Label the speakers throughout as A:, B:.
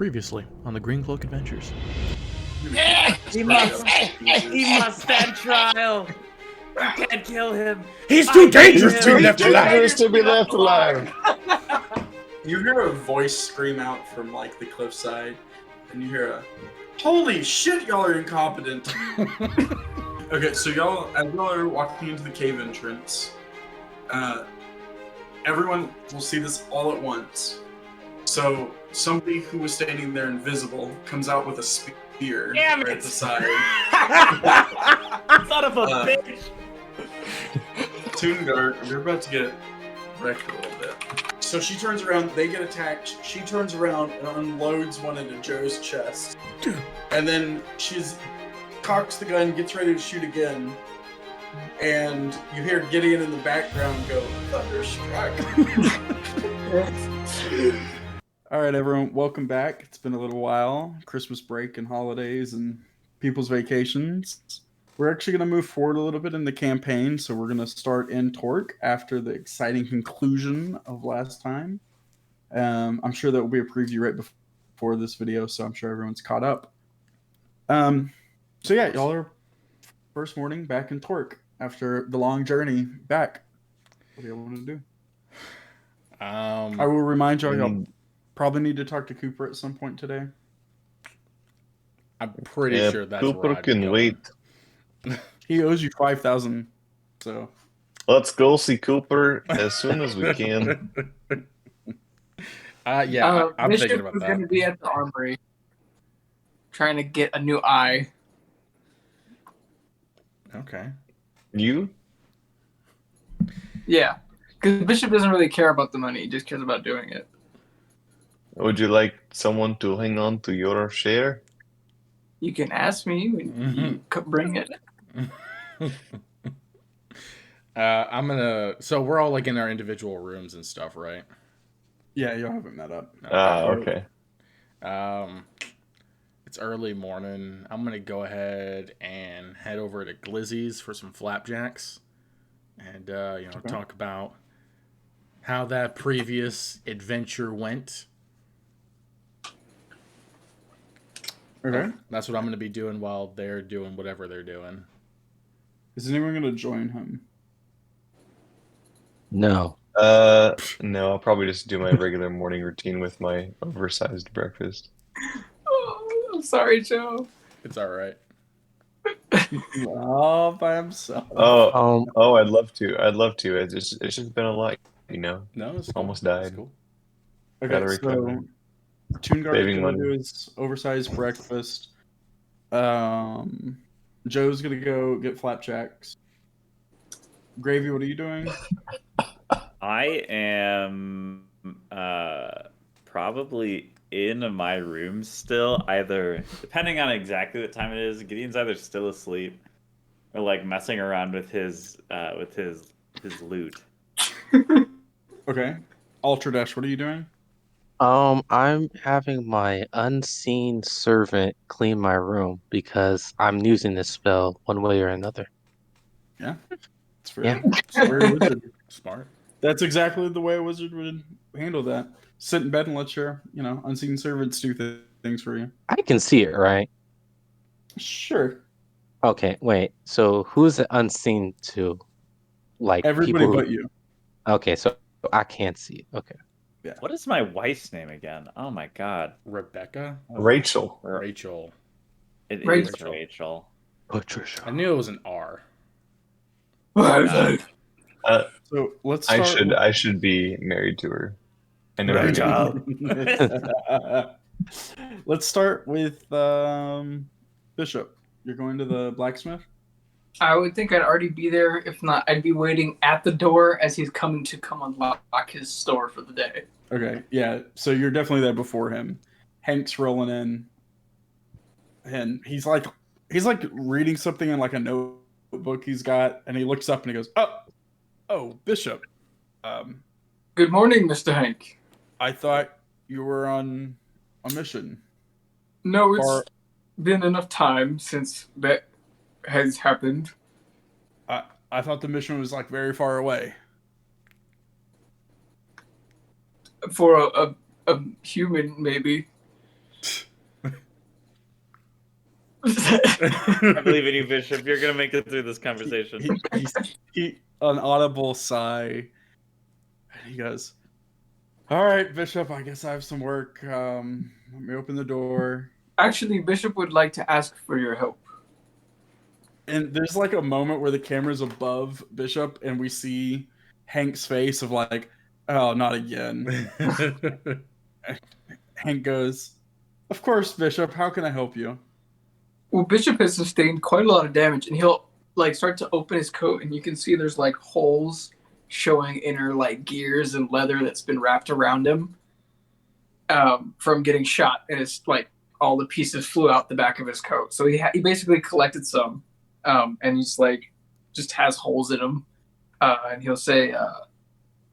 A: Previously on the Green Cloak Adventures.
B: He must stand trial. You can't kill him.
A: He's too dangerous
C: He's
A: to
C: too
A: be left alive.
C: dangerous to be left alive.
D: You hear a voice scream out from like the cliffside, and you hear a, "Holy shit, y'all are incompetent!" Okay, so as y'all are walking into the cave entrance, everyone will see this all at once. So somebody who was standing there invisible comes out with a spear right at the side.
B: Son of a bitch!
D: Toongar, you're about to get wrecked a little bit. So she turns around, they get attacked, she turns around and unloads one into Joe's chest. And then cocks the gun, gets ready to shoot again. And you hear Gideon in the background go, "Thunderstruck."
C: Alright everyone, welcome back. It's been a little while. Christmas break and holidays and people's vacations. We're actually going to move forward a little bit in the campaign, so we're going to start in Torque after the exciting conclusion of last time. I'm sure that will be a preview right before this video, so I'm sure everyone's caught up. So yeah, y'all are first morning back in Torque after the long journey back. What do you want to do? I will remind y'all probably need to talk to Cooper at some point today.
A: I'm pretty sure that's
E: Cooper
A: where I'd
E: can
A: go.
E: wait.
C: He owes you 5,000, so
E: Let's go see Cooper as soon as we can.
A: Yeah, I'm
F: Bishop
A: thinking about
F: was
A: that.
F: going to be at the armory trying to get a new eye.
A: Okay.
E: You?
F: Yeah, because Bishop doesn't really care about the money; he just cares about doing it.
E: Would you like someone to hang on to your share?
F: You can ask me when you bring it.
A: So we're all like in our individual rooms and stuff, right?
C: yeah, y'all haven't met up.
E: Okay.
A: It's early morning. I'm gonna go ahead and head over to Glizzy's for some flapjacks, and talk about how that previous adventure went.
C: Okay.
A: That's what I'm gonna be doing while they're doing whatever they're doing.
C: Is anyone going to join him?
G: No.
E: No, I'll probably just do my regular morning routine with my oversized breakfast.
F: Oh, I'm sorry, Joe.
A: It's all right.
C: All by himself.
E: Oh, I'd love to. It's just been a lot, you know.
A: No, it's cool.
E: Almost died.
A: It's cool.
C: Okay,
E: Gotta recover.
C: so Toongar is
E: Saving
C: going to
E: money.
C: do his oversized breakfast. Joe's going to go get flapjacks. Gravy, what are you doing?
B: I am probably in my room still, either depending on exactly what time it is. Gideon's either still asleep or like messing around with his loot.
C: Okay. Ultradesh, what are you doing?
G: I'm having my unseen servant clean my room because I'm using this spell one way or another.
C: Yeah. It's fair.
G: Yeah.
C: It's a very wizard.
A: Smart.
C: That's exactly the way a wizard would handle that. Sit in bed and let your, unseen servants do things for you.
G: I can see it, right?
C: Sure.
G: Okay, wait. So who's it unseen to? Like
C: Everybody
G: people
C: but you.
G: Okay, so I can't see it. Okay.
C: Yeah.
B: What is my wife's name again? Oh my god.
A: Rebecca?
E: Rachel.
A: Rachel.
B: It
F: Rachel.
B: is Rachel.
G: Patricia.
A: I knew it was an R.
C: So let's start.
E: I should be married to her. I know her name.
C: Let's start with Bishop. You're going to the blacksmith?
F: I would think I'd already be there. If not, I'd be waiting at the door as he's coming to come unlock his store for the day.
C: Okay, yeah. So you're definitely there before him. Hank's rolling in, and he's like reading something in like a notebook he's got, and he looks up and he goes, "Oh, Bishop.
F: Good morning, Mr. Hank.
C: I thought you were on a mission."
F: No, it's been enough time since that has happened.
C: I thought the mission was like very far away.
F: For a human, maybe.
B: I believe in you, Bishop. You're gonna make it through this conversation.
C: He an audible sigh. And he goes, "All right, Bishop. I guess I have some work. Let me open the door."
F: Actually, Bishop would like to ask for your help.
C: And there's like a moment where the camera's above Bishop, and we see Hank's face of like, "Oh, not again." Hank goes, "Of course, Bishop. How can I help you?"
F: Well, Bishop has sustained quite a lot of damage, and he'll like start to open his coat, and you can see there's like holes showing inner like gears and leather that's been wrapped around him from getting shot, and it's like all the pieces flew out the back of his coat. So he basically collected some, and he's like just has holes in him, and he'll say,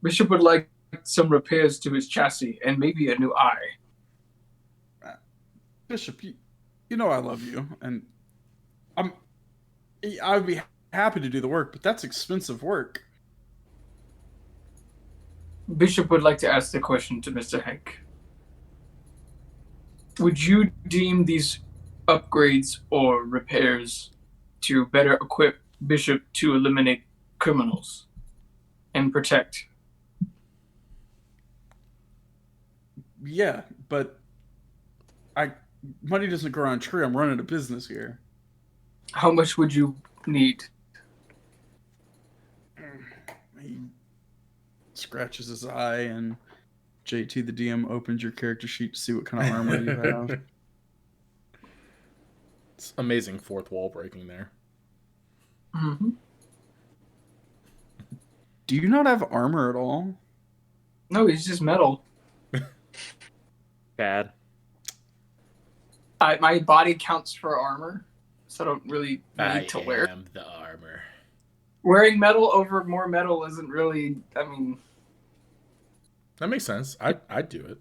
F: "Bishop would like some repairs to his chassis and maybe a new eye."
C: Bishop, you know I love you, and I'd be happy to do the work, but that's expensive work.
F: Bishop would like to ask the question to Mr. Hank. Would you deem these upgrades or repairs to better equip Bishop to eliminate criminals and protect?
C: Yeah, but money doesn't grow on a tree. I'm running a business here.
F: How much would you need?
C: He scratches his eye, and JT the DM opens your character sheet to see what kind of armor you have.
A: It's amazing fourth wall breaking there.
F: Mm-hmm.
C: Do you not have armor at all?
F: No, it's just metal.
B: Bad.
F: My body counts for armor, so I don't really need to wear.
A: I am the armor.
F: Wearing metal over more metal isn't really. I mean,
A: that makes sense. I'd do it.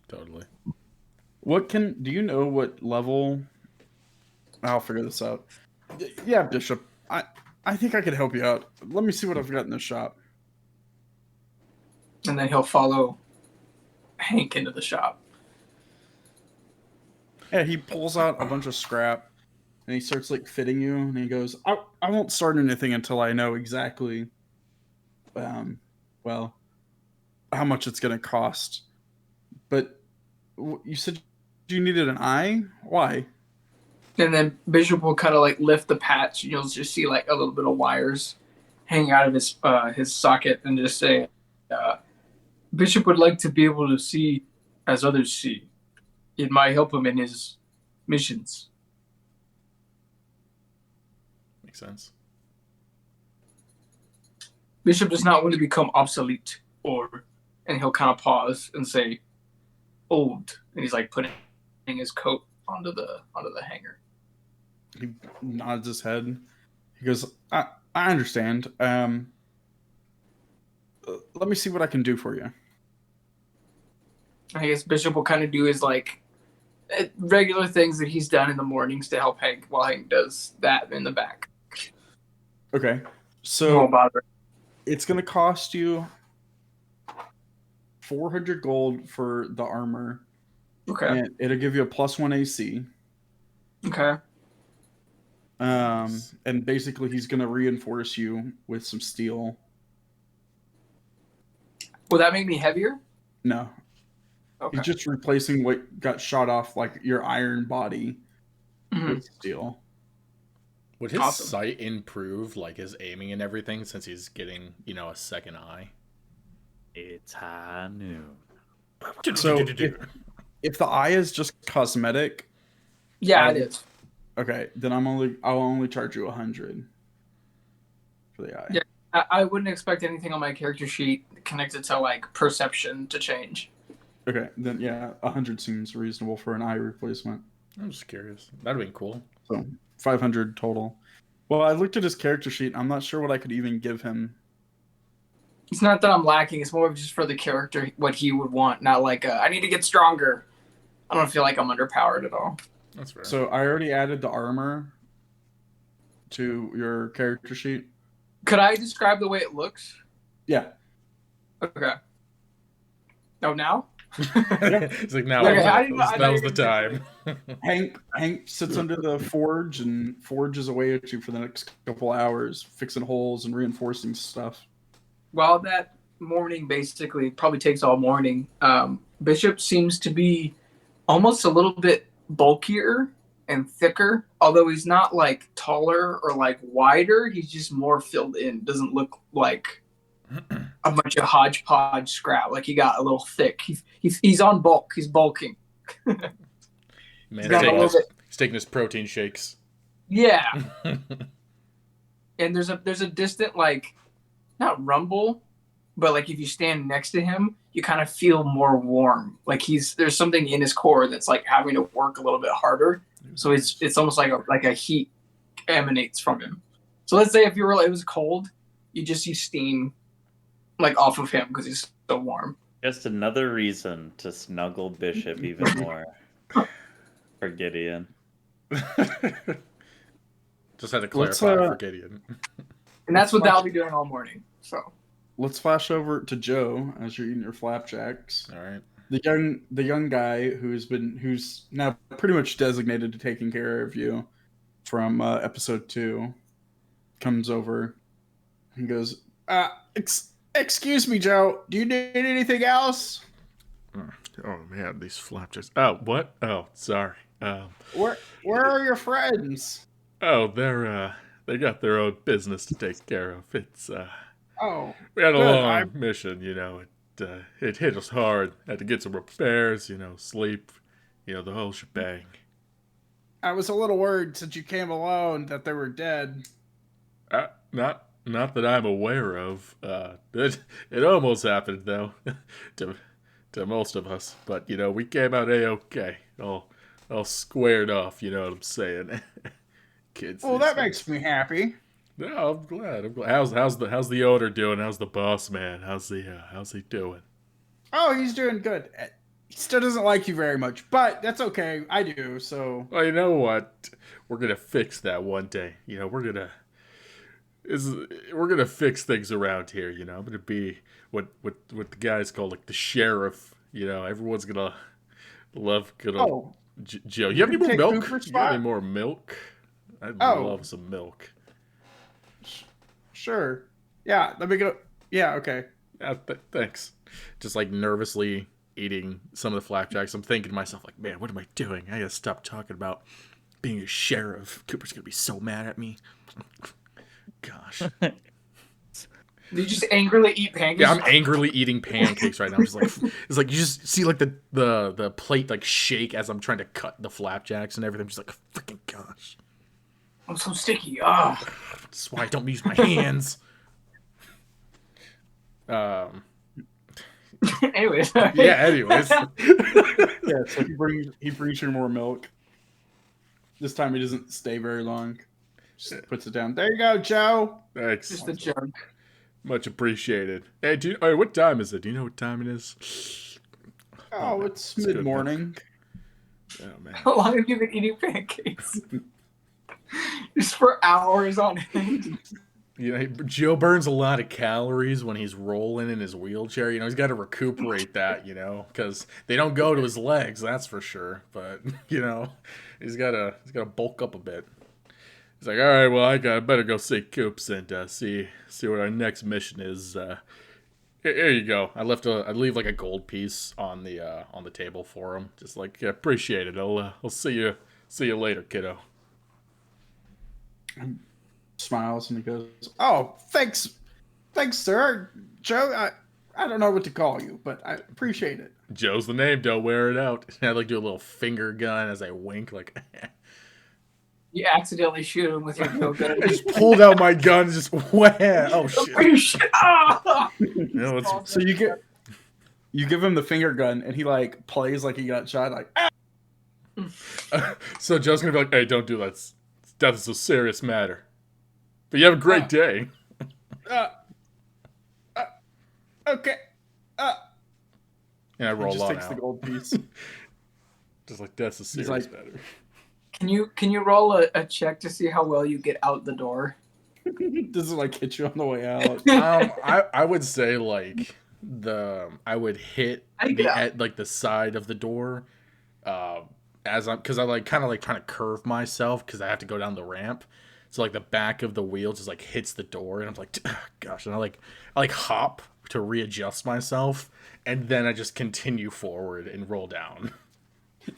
A: Totally.
C: Do you know what level? I'll figure this out. Yeah, Bishop. I think I could help you out. Let me see what I've got in the shop.
F: and then he'll follow Hank into the shop.
C: Yeah, he pulls out a bunch of scrap and he starts like fitting you, and he goes, I won't start anything until I know exactly well, how much it's gonna cost. But you said you needed an eye? Why?
F: And then Bishop will kind of like lift the patch, and you'll just see like a little bit of wires hanging out of his socket, and just say, Bishop would like to be able to see as others see. It might help him in his missions.
A: Makes sense.
F: Bishop does not want to become obsolete, and he'll kind of pause and say, old, and he's like putting his coat onto the hanger.
C: He nods his head. He goes, I understand. Let me see what I can do for you.
F: I guess Bishop will kind of do his like regular things that he's done in the mornings to help Hank while Hank does that in the back.
C: Okay.
F: No
C: So
F: bother.
C: it's going to cost you 400 gold for the armor.
F: Okay.
C: And it'll give you a +1 AC.
F: Okay.
C: And basically he's going to reinforce you with some steel.
F: Will that make me heavier?
C: No.
F: Okay.
C: He's just replacing what got shot off, like your iron body,
F: Mhm.
C: with steel.
A: Would his
F: Awesome.
A: sight improve, like his aiming and everything, since he's getting, a second eye?
B: It's high noon.
C: So if the eye is just cosmetic,
F: Yeah, it is.
C: okay, then I'll only charge you 100 for the eye.
F: Yeah. I wouldn't expect anything on my character sheet connected to like perception to change.
C: Okay, then yeah, 100 seems reasonable for an eye replacement.
A: I'm just curious. That'd have been cool.
C: So 500 total. Well, I looked at his character sheet. I'm not sure what I could even give him.
F: It's not that I'm lacking. It's more of just for the character, what he would want. Not like, I need to get stronger. I don't feel like I'm underpowered at all.
A: That's fair.
C: So I already added the armor to your character sheet.
F: Could I describe the way it looks?
C: Yeah.
F: Okay. Oh, now?
A: It's like now
F: Okay, I didn't know- I
A: now's
F: thought
A: the
F: you were
A: time.
C: Hank sits under the forge and forges away at you for the next couple hours, fixing holes and reinforcing stuff.
F: While that morning basically probably takes all morning, Bishop seems to be almost a little bit bulkier and thicker. Although he's not like taller or like wider, he's just more filled in. Doesn't look like a bunch of hodgepodge scrap. Like he got a little thick. He's on bulk. He's bulking.
A: Man,
F: got a little bit-
A: he's taking his protein shakes.
F: Yeah. And there's a distant like not rumble, but like if you stand next to him, you kind of feel more warm. Like there's something in his core that's like having to work a little bit harder. So it's almost like a heat emanates from him. So let's say if it was cold, you just see steam like off of him because he's so warm.
B: Just another reason to snuggle Bishop even more. For Gideon.
A: Just had to clarify for Gideon.
F: And that's what they'll be doing all morning. So
C: let's flash over to Joe as you're eating your flapjacks.
A: All right.
C: The young guy who's now pretty much designated to taking care of you from episode 2 comes over and goes, excuse me, Joe, do you need anything else?
A: Oh man, these flapjacks. Oh, what? Oh, sorry.
C: Where are your friends?
A: Oh, they got their own business to take care of. It's we had a
C: good.
A: long mission, you know. It hit us hard. Had to get some repairs, you know, sleep, you know, the whole shebang.
C: I was a little worried since you came alone that they were dead.
A: Not that I'm aware of. It almost happened though, to most of us. But you know, we came out a-okay, all squared off. You know what I'm saying? Kids.
C: Well, that makes me happy.
A: No, I'm glad. How's the owner doing? How's the boss man? How's he doing?
C: Oh, he's doing good. He still doesn't like you very much, but that's okay. I do. So.
A: Well, you know what? We're gonna fix that one day. You know, we're gonna fix things around here. You know, I'm gonna be what the guys call like the sheriff. You know, everyone's gonna love good old Joe. You have any more milk? You got any more milk? I'd love some milk.
C: Sure. Yeah, let me go. Yeah, okay.
A: Thanks. Just like nervously eating some of the flapjacks. I'm thinking to myself, like, man, what am I doing? I gotta stop talking about being a sheriff. Cooper's gonna be so mad at me. Gosh.
F: You just angrily eat pancakes?
A: Yeah, I'm angrily eating pancakes right now. I'm just like, it's like you just see like the plate like shake as I'm trying to cut the flapjacks and everything. I'm just like, freaking gosh.
F: I'm so sticky. Ah.
A: That's why I don't use my hands.
F: Anyways.
A: Yeah. Anyways.
C: Yeah. So he brings you more milk. This time he doesn't stay very long. Just puts it down. There you go, Joe.
A: Thanks.
F: Just a joke.
A: Much appreciated. Hey, what time is it? Do you know what time it is?
C: Oh, it's mid-morning.
A: Oh man.
F: How long have you been eating pancakes? Just for hours on end.
A: You know, Joe burns a lot of calories when he's rolling in his wheelchair. You know, he's got to recuperate that, you know, because they don't go to his legs, that's for sure. But, you know, he's got to bulk up a bit. He's like, all right, well, I better go see Coops and see what our next mission is. Here you go. I leave like a gold piece on the table for him. Just like, yeah, appreciate it. I'll see you later, kiddo.
C: Smiles and he goes, "Oh, thanks, sir. Joe, I don't know what to call you, but I appreciate it."
A: Joe's the name. Don't wear it out. I like do a little finger gun as I wink, like.
F: You accidentally shoot him with your go gun.
A: I just pulled out my gun, and just wham! Oh shit! No,
C: so you give him the finger gun, and he like plays like he got shot, like. Ah!
A: So Joe's gonna be like, "Hey, don't do that. Death is a serious matter." But you have a great day.
C: Okay.
A: And I roll
C: just
A: on
C: takes
A: out.
C: the gold piece.
A: Just like that's a serious matter.
F: Can you roll a check to see how well you get out the door?
C: Does it like hit you on the way out?
A: I would say like I would hit
F: I get out.
A: at like the side of the door, as I'm because I like kind of like trying to curve myself because I have to go down the ramp. So like the back of the wheel just like hits the door, and I'm like, gosh, and I like hop to readjust myself, and then I just continue forward and roll down.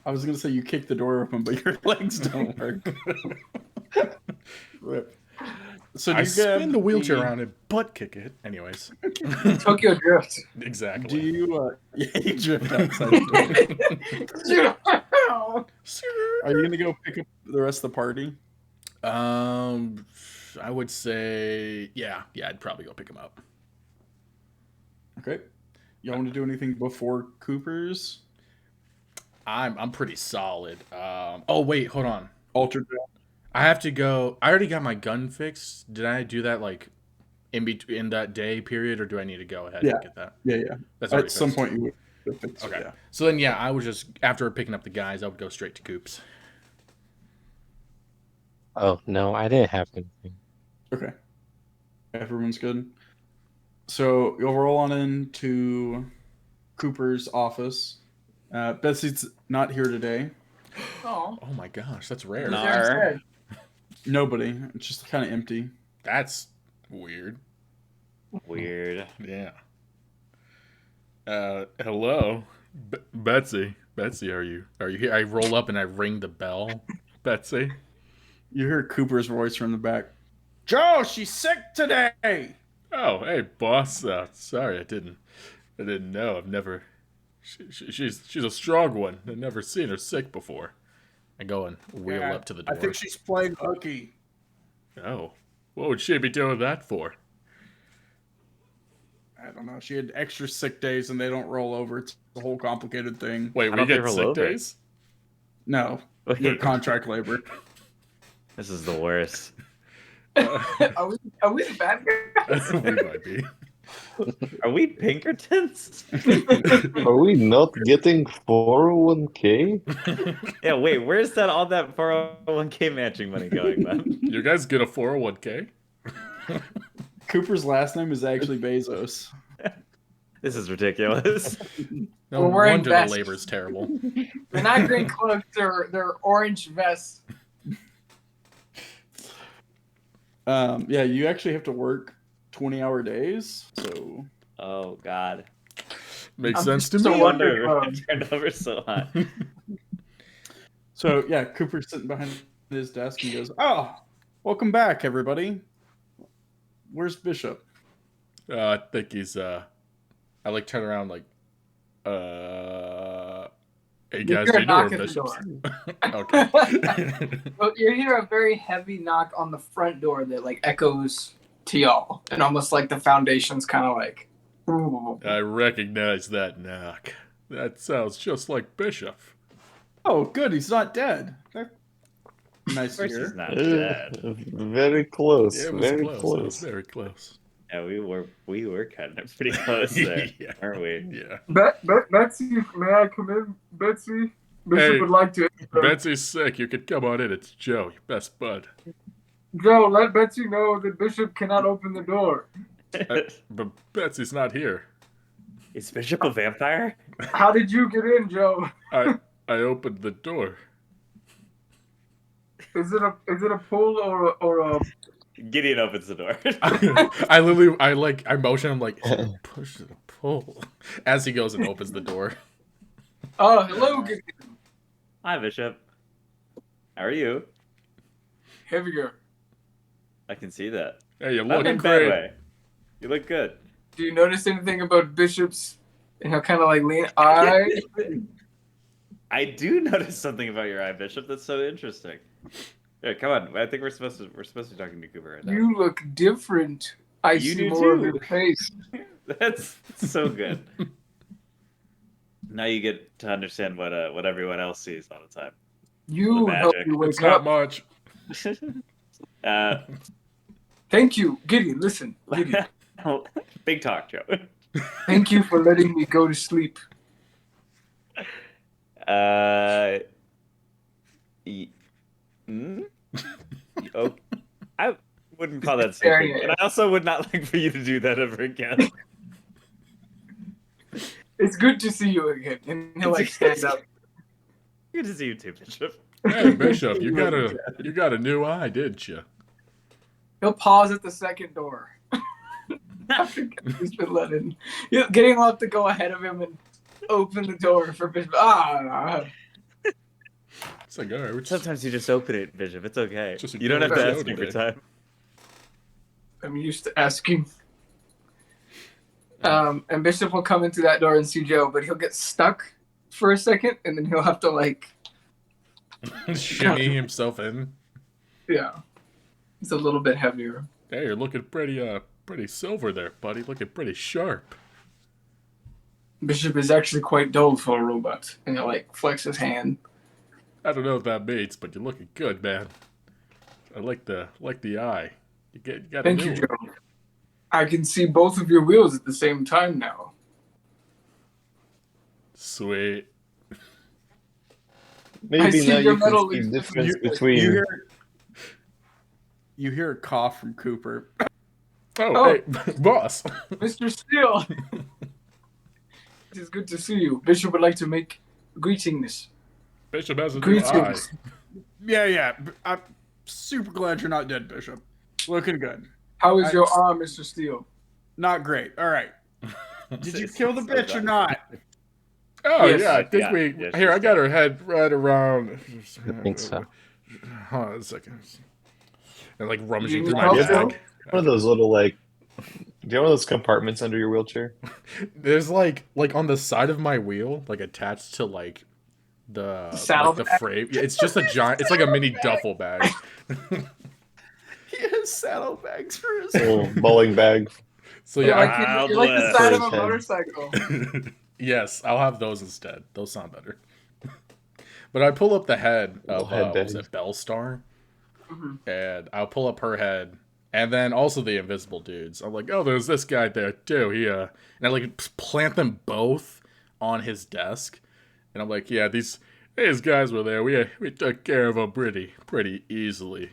C: I was gonna say you kick the door open, but your legs don't work. Rip. So do
A: I
C: you
A: spin the wheelchair around and butt kick it. Anyways,
F: Tokyo Drift.
A: exactly.
C: Do you? Yeah, you drift outside. Are you gonna go pick up the rest of the party?
A: I would say, yeah, I'd probably go pick him up.
C: Okay. Y'all want to do anything before Cooper's?
A: I'm pretty solid. Oh wait, hold on.
C: Ultra.
A: I have to go. I already got my gun fixed. Did I do that like in that day period, or do I need to go ahead and get that?
C: Yeah.
A: That's
C: At
A: already
C: some
A: fixed.
C: point you would fix it.
A: Okay.
C: Yeah.
A: So then, yeah, I was just after picking up the guys, I would go straight to Coops.
G: Oh no, I didn't have anything.
C: Okay. Everyone's good. So you'll roll on into Cooper's office. Betsy's not here today.
F: Oh.
A: Oh my gosh, that's rare.
B: No.
C: Nobody. It's just kind of empty.
A: That's weird.
B: Weird.
A: Yeah. Hello, Betsy. Betsy, are you here? I roll up and I ring the bell. Betsy.
C: You hear Cooper's voice from the back. Joe, she's sick today.
A: Oh, hey, boss. Sorry, I didn't know. I've never. She's a strong one. I've never seen her sick before. I go and wheel up to the door.
C: I think she's playing hooky.
A: Oh, what would she be doing that for?
C: I don't know. She had extra sick days and they don't roll over. It's a whole complicated thing.
A: Wait,
B: I
A: we
B: don't
A: get
B: think
A: sick
B: roll over.
A: days?
C: No, you're contract labor.
B: This is the worst.
F: Are we the bad guys?
A: We might be.
B: Are we Pinkertons?
E: Are we not getting 401k?
B: Yeah, wait, where's all that 401k matching money going, man?
A: You guys get a 401k?
C: Cooper's last name is actually Bezos.
B: This is ridiculous.
A: No
F: We're wearing
A: wonder
F: vests.
A: the labor's terrible.
F: They're not green cloaks, they're orange vests.
C: Yeah, you actually have to work 20-hour days. So
B: Oh God.
A: Makes
F: I'm
A: sense to
F: so
A: me.
F: wonder-
B: Wonder turned over so hot.
C: So yeah, Cooper's sitting behind his desk and goes, "Oh, welcome back, everybody. Where's Bishop?"
A: I think he's I like turn around like hey guys,
F: You're
A: do you know where
F: knocking the
A: Bishop's?
F: door.
A: Okay.
F: Well, you hear a very heavy knock on the front door that like echoes to y'all, and almost like the foundation's kind of like.
A: I recognize that knock. That sounds just like Bishop.
C: Oh, good, he's not dead. Nice
B: Of
C: to
B: course he's
C: hear.
B: not dead.
E: Very close.
A: Yeah, it was
E: very
A: close. It was
E: close.
A: very close.
B: Yeah, we were kind of pretty close there,
A: Yeah.
B: aren't we?
A: Yeah.
H: Betsy, may I come in? Betsy? Bishop
A: Hey.
H: would like to.
A: Betsy's sick. You could come on in. It's Joe, your best bud.
H: Joe, let Betsy know that Bishop cannot open the door.
A: But Betsy's not here.
B: Is Bishop a vampire?
H: How did you get in, Joe?
A: I opened the door.
H: Is it a pull or a?
B: Gideon opens the door.
A: I motion him like, is it a push or a pull? As he goes and opens the door.
F: Oh, hello, Gideon.
B: Hi, Bishop. How are you?
F: Heavier.
B: I can see that.
A: Hey, you
B: Not
A: look
B: in a bad
A: great.
B: way. You look good.
F: Do you notice anything about Bishop's, kind of like lean eye?
B: I do notice something about your eye, Bishop. That's so interesting. Yeah, come on. I think we're supposed to be talking to Cooper right now.
F: You look different. I
B: You
F: see
B: do
F: more of
B: too.
F: your face.
B: That's so good. Now you get to understand what everyone else sees all the time.
F: You
B: The
F: help
B: magic.
F: me wake
A: It's not
F: up.
A: much.
F: Thank you, Gideon. Listen, Gideon.
B: Big talk, Joe.
F: Thank you for letting me go to sleep.
B: Oh, I wouldn't call that
F: Fair
B: sleeping,
F: enough.
B: and I also would not like for you to do that ever again.
F: It's good to see you again. And he'll like stand up.
B: Good to see you too, Bishop.
A: Hey, Bishop, you got a new eye, didn't you?
F: He'll pause at the second door. After he's been let in. Getting off to go ahead of him and open the door for Bishop.
A: It's like, all right,
B: Sometimes you just open it, Bishop. It's okay.
A: Just a
B: You don't have to
A: show
B: ask me for
A: today.
B: time.
F: I'm used to asking. And Bishop will come into that door and see Joe, but he'll get stuck for a second, and then he'll have to like
A: shimmy himself in.
F: Yeah, it's a little bit heavier.
A: Hey, you're looking pretty silver there, buddy. Looking pretty sharp.
F: Bishop is actually quite dull for a robot, and he'll like flex his hand.
A: I don't know what that means, but you're looking good, man. I like the eye. You got
F: Thank
A: a
F: you,
A: new
F: Joe.
A: one.
F: I can see both of your wheels at the same time now.
A: Sweet.
F: I
E: Maybe
F: see
E: now
F: your
E: you
F: metal
E: can see the
F: is-
E: difference
C: You
E: between.
C: hear a cough from Cooper.
F: Oh.
A: Hey, boss.
F: Mr. Steele! It is good to see you. Bishop would like to make greetings.
A: Bishop has a new eye.
F: Greetings.
C: Yeah. I'm super glad you're not dead, Bishop. Looking good.
F: How is your arm, Mr. Steele?
C: Not great. All right. Did you kill the bitch or not?
A: Oh,
F: Yes.
A: yeah, I think
B: Yeah,
A: we...
B: yeah,
A: Here,
B: she's
A: I got her head right around...
G: I think so.
A: Hold on a second. And, like, rummaging
F: You
A: through
F: need
A: my
F: help,
A: bag.
E: One of those little like. Do you have one of those compartments under your wheelchair?
A: There's, like on the side of my wheel, like, attached to, like, the
F: saddlebag?
A: frame. Yeah, it's just a giant... It's like a mini duffel bag.
C: He has saddlebags for his.
E: Little bowling bag.
A: So,
F: You're
A: yeah,
F: like, you're like the side of a
E: Head.
F: motorcycle.
A: yes, I'll have those instead. Those sound better. But I pull up the head of,
E: head
A: was
E: bags.
A: it Bellstar?
F: Mhm.
A: And I'll pull up her head. And then also the invisible dudes. I'm like, oh, there's this guy there too. And I like plant them both on his desk. And I'm like, yeah, these guys were there. We took care of them pretty easily.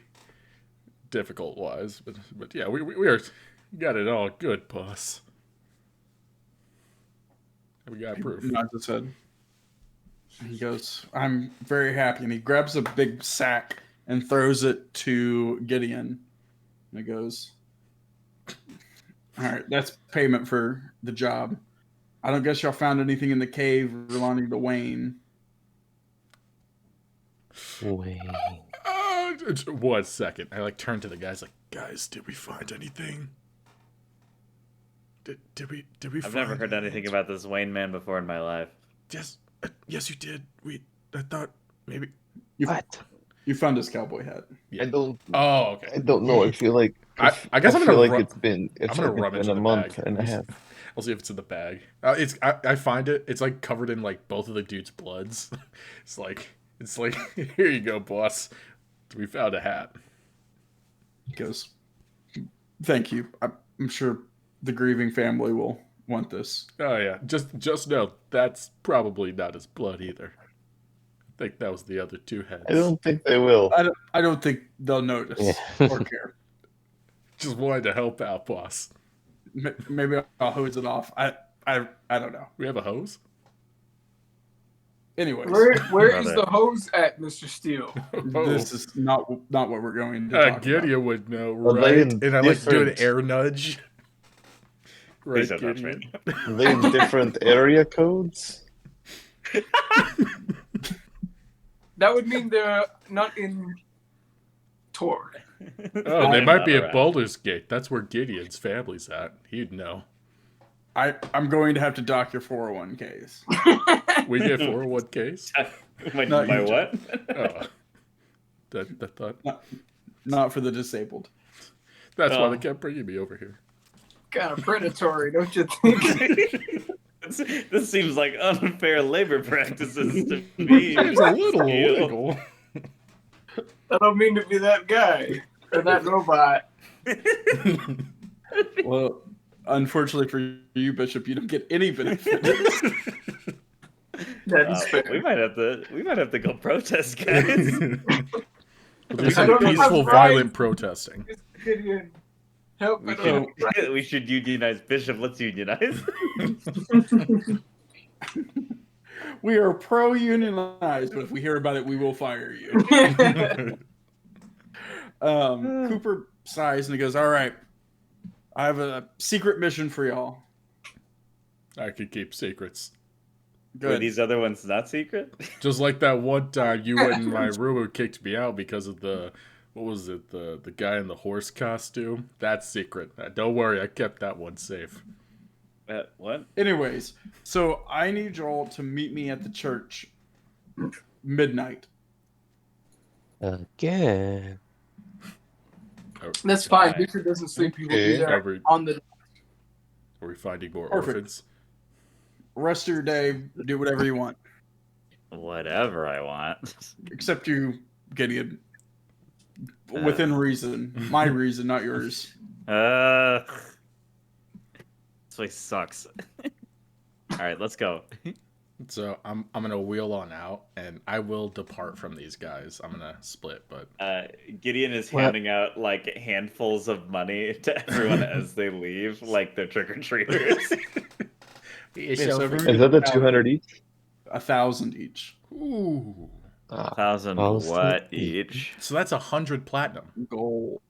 A: Difficult wise. But yeah, we got it all good, boss. We got proof.
C: Nods his head. He goes, I'm very happy. And he grabs a big sack and throws it to Gideon. And he goes, all right, that's payment for the job. I don't guess y'all found anything in the cave belonging to Wayne.
G: Wait.
A: 1 second. I like turn to the guys like, guys, did we find anything? Did we
B: I've
A: find
B: never heard anything about this Wayne man before in my life.
A: Yes, yes, you did. I thought maybe.
G: What?
C: You found his cowboy hat.
E: I don't.
A: Oh,
E: I
A: okay.
E: don't know. I feel like.
A: I guess I'm
E: feel
A: gonna
E: like it's been.
A: I'm
E: It's
A: gonna
E: like
A: rummage
E: it's
A: in
E: been
A: the
E: a month
A: bag.
E: and a half.
A: I'll see if it's in the bag. I find it. It's like covered in like both of the dude's bloods. It's like here you go, boss. We found a hat.
C: He goes, thank you. I'm sure the grieving family will want this.
A: Oh yeah, just know that's probably not his blood either. I think that was the other two heads.
E: I don't think they will.
C: I don't think they'll notice
G: Yeah.
C: or care.
A: Just wanted to help out, boss.
C: Maybe I'll hose it off. I don't know.
A: We have a hose.
C: Anyways,
F: Where is the hose at, Mr. Steele?
C: this is not what we're going to talk about.
A: Gideon would know,
E: Well,
A: right?
E: they
A: And I like to do an
E: different-
A: air nudge. Right,
E: Please don't touch
A: Gideon?
E: Are they in different area codes?
F: That would mean they're not in Tor.
A: Oh, they
B: I'm
A: might
B: not
A: be
B: around.
A: at Boulder's Gate. That's where Gideon's family's at. He'd know.
C: I'm going to have to dock your 401ks.
A: We get 401ks.
B: My
C: No, you
B: what?
A: Oh, that thought.
C: Not for the disabled.
A: That's why
B: Oh.
A: they kept bringing me over here.
F: Kind of predatory, don't you think?
B: This seems like unfair labor practices to me.
A: It's a little
B: Ew.
A: illegal.
F: I don't mean to be that guy or that robot.
C: Well, unfortunately for you, Bishop, you don't get any benefit.
F: That is fair.
B: We might have to go protest, guys.
A: We'll do
F: I
A: some
F: don't have
A: peaceful,
F: rights.
A: violent protesting.
F: Gideon, help
B: We
F: me.
B: should unionize. Bishop, let's unionize.
C: We are pro-unionized, but if we hear about it, we will fire you. Cooper sighs and he goes, "All right, I have a secret mission for y'all."
A: I could keep secrets.
B: Were
C: Good.
B: these other ones not secret?
A: Just like that one time you went in my room and kicked me out because of the, what was it, the guy in the horse costume? That's secret. Don't worry, I kept that one safe.
B: What?
C: Anyways, so I need y'all to meet me at the church midnight.
G: Again.
F: That's fine. Bishop doesn't sleep. He will be there
A: Are
F: on the.
A: we finding more
C: Perfect.
A: orphans?
C: Rest of your day, do whatever you want.
B: Whatever I want.
C: Except you, Gideon. Within reason. My reason, not yours.
B: This place sucks. All right, let's go.
A: So I'm gonna wheel on out, and I will depart from these guys. I'm gonna split, but
B: Gideon is handing out like handfuls of money to everyone as they leave, like they're trick or treaters.
C: Yeah, so
E: Is that the 200 each?
C: 1,000 each.
A: ooh,
B: 1,000 what each?
A: so that's 100 platinum.
C: Gold.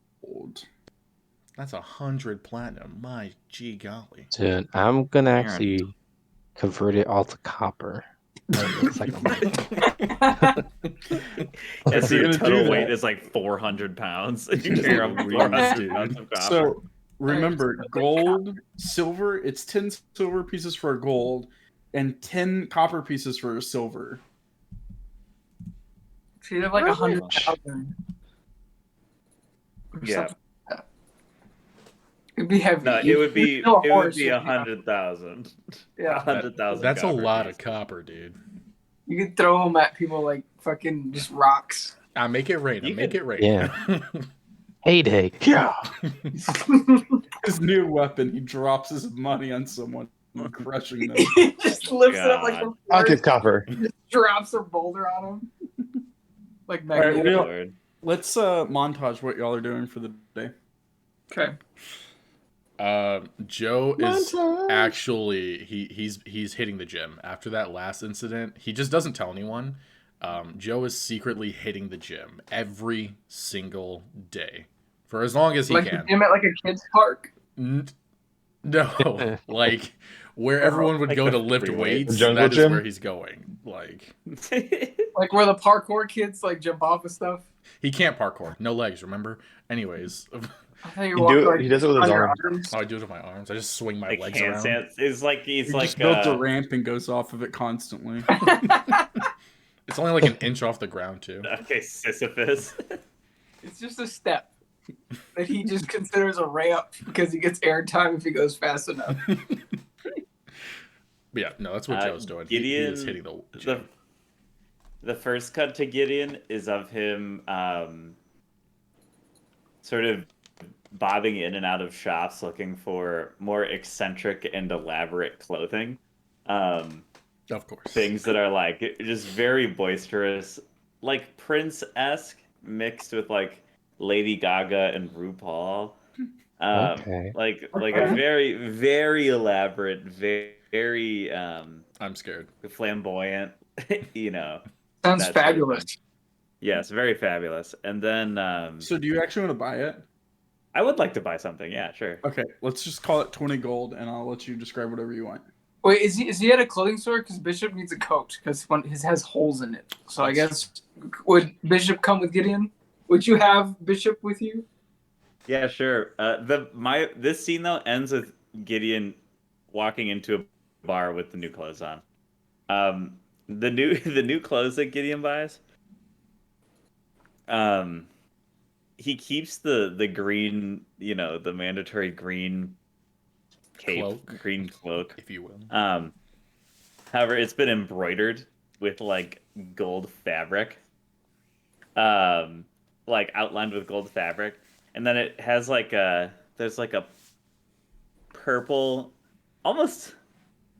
A: That's 100 platinum. My gee golly.
G: Dude, I'm gonna actually convert it all to copper. That looks like a
B: Yes,
C: you're
B: your
C: gonna
B: total
C: do
B: weight
C: that.
B: is like 400 pounds. You carry around 400 pounds of copper.
C: So remember, gold, silver, it's 10 silver pieces for a gold and 10 copper pieces for a silver.
F: So you have like 100,000.
B: Yeah.
F: It'd be heavy.
B: No, it would be
F: Still a
B: it would
F: horse,
B: be
F: yeah.
B: 100,000.
F: Yeah.
B: 100,000.
A: That's a
B: copper
A: lot
B: pieces.
A: of copper, dude.
F: You could throw them at people like fucking just rocks.
A: I make it rain. I
B: You
A: make
B: could-
A: it rain.
G: Yeah. Heyday. Yeah.
C: His new weapon, he drops his money on someone, crushing them.
F: He just lifts it up like
B: God.
F: a
E: Pocket copper.
F: just drops a boulder on him. Like
C: All right,
F: Magneto.
B: Lord.
C: Let's montage what y'all are doing for the day.
F: Okay.
A: Joe is actually he's hitting the gym after that last incident. He just doesn't tell anyone. Joe is secretly hitting the gym every single day for as long as he
F: Like
A: can.
F: the gym at like a kid's park.
A: No, like where everyone would
B: Like
A: go
B: the
A: to lift
B: free
A: weights.
E: weights. Jungle
A: That is
E: gym?
A: where he's going. Like
F: Like where the parkour kids like jump off of stuff.
A: he can't parkour, no legs. Remember? Anyways,
F: I thought you
E: He
F: walked
E: do it-
F: like
E: he does it with his
F: on your
E: arms.
A: oh, I do it with my arms. I just swing my
B: Like
A: legs around.
B: handstands. It's like he's
C: He
B: like
C: just built a ramp and goes off of it constantly.
A: It's only like an inch off the ground too.
B: okay, Sisyphus.
F: It's just a step that he just considers a ramp because he gets airtime if he goes fast enough.
A: But yeah, no, that's what Joe's doing. He
B: Gideon,
A: is hitting the
B: the
A: gym.
B: the first cut to Gideon is of him sort of bobbing in and out of shops looking for more eccentric and elaborate clothing.
A: Of course.
B: Things that are like just very boisterous, like Prince-esque mixed with like Lady Gaga and RuPaul.
G: Okay.
B: Like a very, very elaborate, very
A: I'm scared.
B: flamboyant, you know.
F: Sounds
B: that sort of
F: fabulous.
B: thing. Yes, very fabulous. And then
C: So do you actually want to buy it?
B: I would like to buy something. Yeah, sure.
C: Okay, let's just call it 20 gold and I'll let you describe whatever you want.
F: Wait, is he at a clothing store? Because Bishop needs a coat because his has holes in it. So I guess would Bishop come with Gideon? Would you have Bishop with you?
B: Yeah, sure. This scene though ends with Gideon walking into a bar with the new clothes on. The new clothes that Gideon buys. He keeps the green, you know, the mandatory green cape,
A: Cloak.
B: green cloak.
A: If you will.
B: However, it's been embroidered with like gold fabric. Like outlined with gold fabric. And then it has like there's like a purple, almost,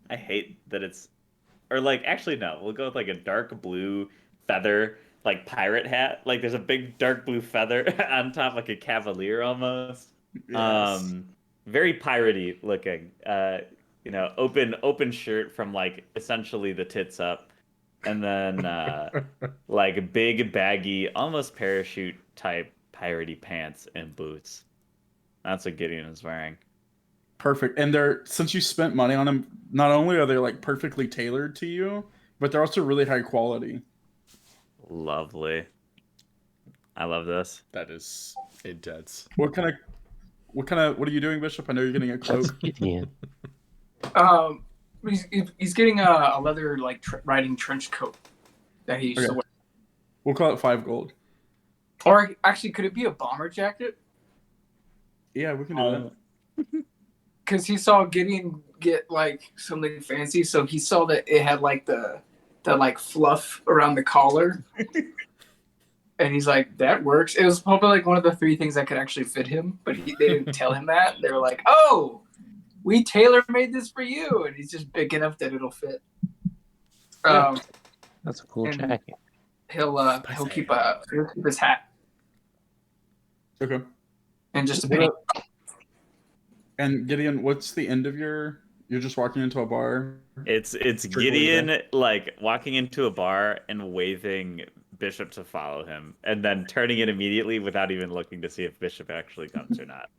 B: I hate that it's, or like, actually no, we'll go with like a dark blue feather, like pirate hat. Like there's a big dark blue feather on top, like a cavalier almost.
C: Yes.
B: Very piratey looking. open shirt from like essentially the tits up, and then like big baggy, almost parachute type piratey pants and boots. That's what Gideon is wearing.
C: Perfect. And since you spent money on them, not only are they like perfectly tailored to you, but they're also really high quality.
B: Lovely. I love this.
A: That is intense.
C: What are you doing, Bishop? I know you're getting a
G: That's
C: cloak.
G: Gideon.
F: He's getting a leather like riding trench coat that he used to wear.
C: We'll call it 5 gold.
F: Or actually, could it be a bomber jacket?
C: Yeah, we can do that.
F: Because he saw Gideon get like something fancy, so he saw that it had like the like fluff around the collar, and he's like, "That works." It was probably like one of the 3 things that could actually fit him, but they didn't tell him that. They were like, "Oh, we tailor made this for you," and he's just big enough that it'll fit.
G: That's a cool
F: and
G: jacket.
F: He'll keep his hat
C: Okay.
F: and just a penny.
C: And Gideon, what's the end of you're just walking into a bar?
B: It's Gideon like walking into a bar and waving Bishop to follow him, and then turning it immediately without even looking to see if Bishop actually comes or not.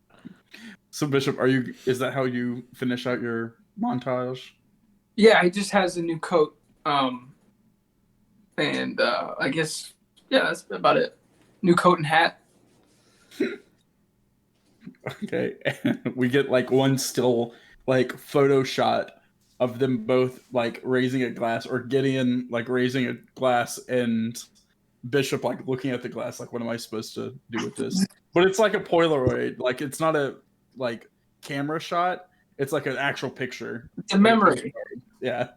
C: So Bishop, is that how you finish out your montage?
F: Yeah, he just has a new coat. And I guess that's about it. New coat and hat.
C: Okay. We get like one still like photo shot of them both like raising a glass, or Gideon like raising a glass and Bishop like looking at the glass like, what am I supposed to do with this? But it's like a Polaroid. Like it's not a like camera shot. It's like an actual picture.
F: It's a memory.
C: Yeah.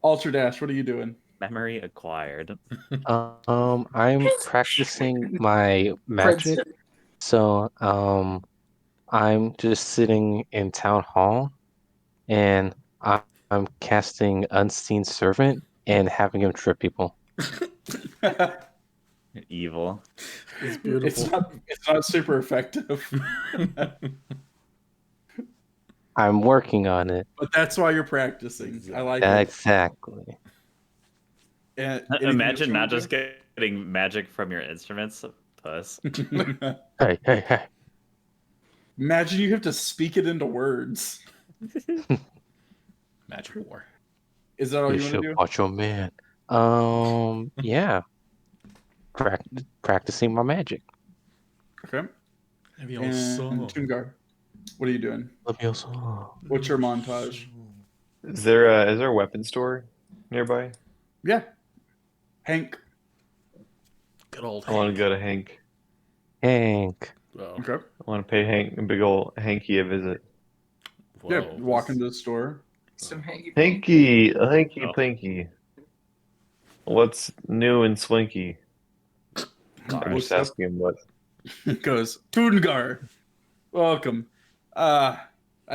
C: Ultra Dash, what are you doing?
B: Memory acquired.
G: I'm practicing my magic. So, I'm just sitting in town hall, and I'm casting Unseen Servant and having him trip people.
B: Evil.
A: It's beautiful.
C: It's not super effective.
G: I'm working on it.
C: But that's why you're practicing. I like it.
G: Exactly.
C: And
B: Imagine not just getting magic from your instruments, puss.
G: Hey.
C: Imagine you have to speak it into words.
A: Magic war.
C: Is that all you want to
G: Bishop,
C: do?
G: watch your man. Yeah. Practicing my magic.
C: Okay. And
A: Levioso.
C: Tungar, what are you doing?
G: Levioso.
C: What's your montage?
E: Is there a weapon store nearby?
C: Yeah. Hank.
A: Good old
E: I want
A: Hank.
E: to go to Hank.
G: Hank.
A: Whoa.
C: Okay.
E: I want to pay a big old Hanky a visit.
C: Yeah,
A: Whoa.
C: walk into the store.
F: Some hanky.
E: Hanky
B: Oh.
E: Pinky. What's new and swanky? I'm
C: What's
E: just
C: up?
E: asking him what.
C: It goes, Tungar, welcome. I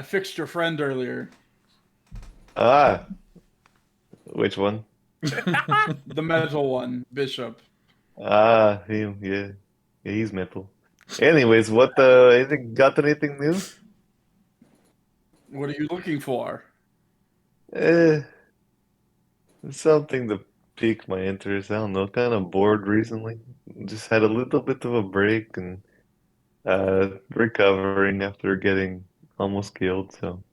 C: fixed your friend earlier.
E: Ah, which one?
C: The metal one, Bishop.
E: Ah, him. Yeah, he's mental. Anyways, got anything new?
C: What are you looking for?
E: Something to pique my interest. I don't know, kind of bored recently. Just had a little bit of a break and recovering after getting almost killed. So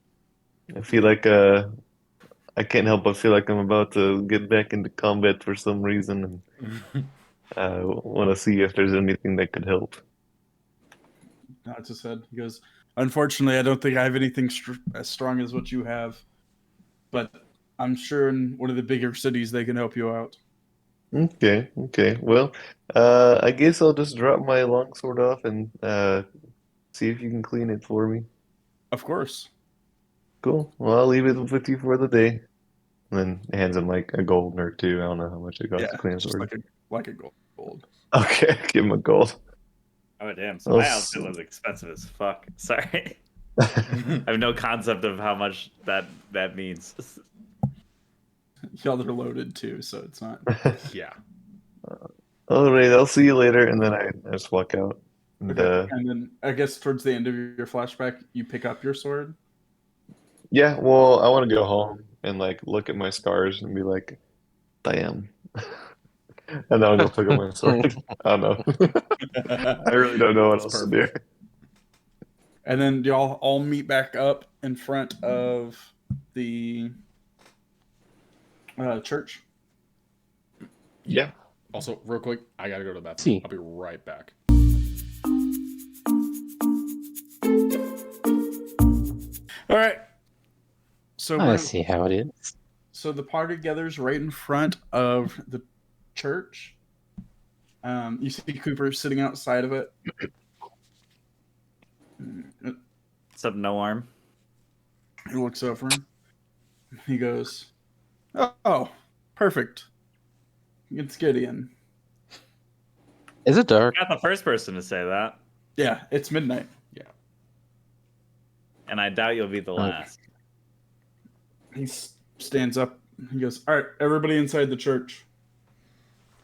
E: I feel like I can't help but feel like I'm about to get back into combat for some reason, and want to see if there's anything that could help.
C: Nods his head. He goes, unfortunately, I don't think I have anything as strong as what you have, but I'm sure in one of the bigger cities they can help you out.
E: Okay. Well, I guess I'll just drop my longsword off and see if you can clean it for me.
C: Of course.
E: Cool. Well, I'll leave it with you for the day. And then hands him like a gold or two. I don't know how much it costs to clean a
C: just
E: sword.
C: like a gold.
E: Okay, give him a gold.
B: Oh damn! So my outfit was expensive as fuck. Sorry, I have no concept of how much that means.
C: Y'all are loaded too, so it's not.
A: Yeah.
E: All right, I'll see you later, and then I just walk out. And,
C: Okay. And then I guess towards the end of your flashback, you pick up your sword.
E: Yeah, well, I want to go home and like look at my scars and be like, damn. And then I'll go pick up my sword. I don't know. I really don't know what
A: That's
E: else to do.
A: perfect.
C: And then y'all all meet back up in front of the church.
E: Yeah.
A: Also, real quick, I gotta go to the bathroom.
G: See.
A: I'll be right back.
C: All right. So
G: I see how it is.
C: So the party gathers right in front of the church. You see Cooper sitting outside of it.
B: What's up, no arm?
C: He looks over him. He goes, "Oh, perfect. It's Gideon."
G: Is it dark?
B: Not the first person to say that,
C: Yeah, it's midnight.
B: and I doubt you'll be the last.
C: He stands up. He goes, "All right, everybody inside the church."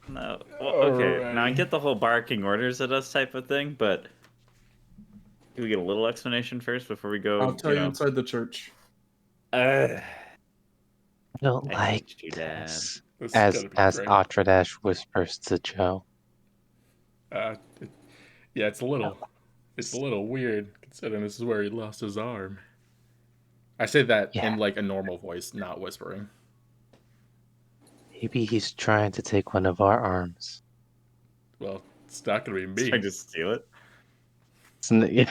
B: No. Well, okay. Now I
C: Alrighty.
B: get the whole barking orders at us type of thing, but can we get a little explanation first before we go?
C: I'll tell you
B: know?
C: inside the church.
B: Uh,
G: I don't
B: I
G: like
B: hate you, Dad.
G: this.
A: This is
G: As
A: gonna be great.
G: Atradash whispers to Joe.
A: Yeah, it's a little weird considering this is where he lost his arm. I say that
G: Yeah.
A: in like a normal voice, not whispering.
G: Maybe he's trying to take one of our arms.
A: Well, it's not gonna be me.
B: Trying to steal it.
G: Yeah.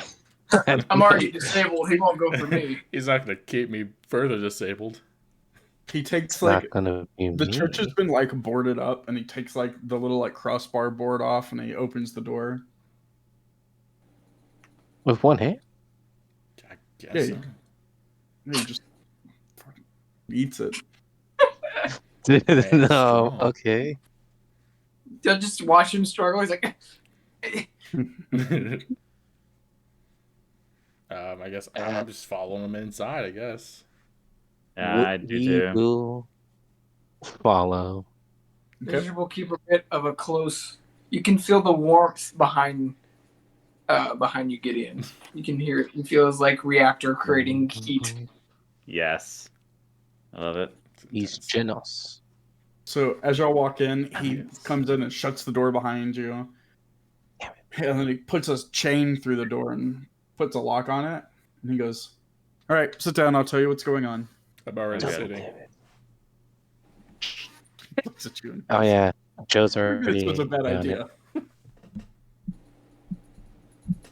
F: I'm already disabled. He won't go for me.
A: He's not gonna keep me further disabled.
C: He takes
G: It's
C: like
G: not gonna be
C: the
G: me.
C: church has been like boarded up, and he takes like the little like crossbar board off, and he opens the door.
G: With one hand?
A: I
C: Yeah,
A: guess.
C: he just fucking eats it.
G: No,
A: strong.
G: okay.
F: I just watch him struggle. He's like,
A: I guess I'm just following him inside. I guess.
B: Yeah, I do
G: We
B: too.
G: will follow.
C: Okay.
F: Bishop will keep a bit of a close. You can feel the warmth behind you, Gideon. You can hear it. You feel his like reactor creating heat.
B: Yes. I love it.
G: He's Genos.
C: So as y'all walk in, he comes in and shuts the door behind you. And then he puts a chain through the door and puts a lock on it. And he goes, "All right, sit down. I'll tell you what's going on."
A: I'm already
B: Okay.
A: sitting.
C: Looks at you and
G: Oh
C: goes,
G: yeah, Joe's already.
C: "This was a bad
G: on it.
C: idea."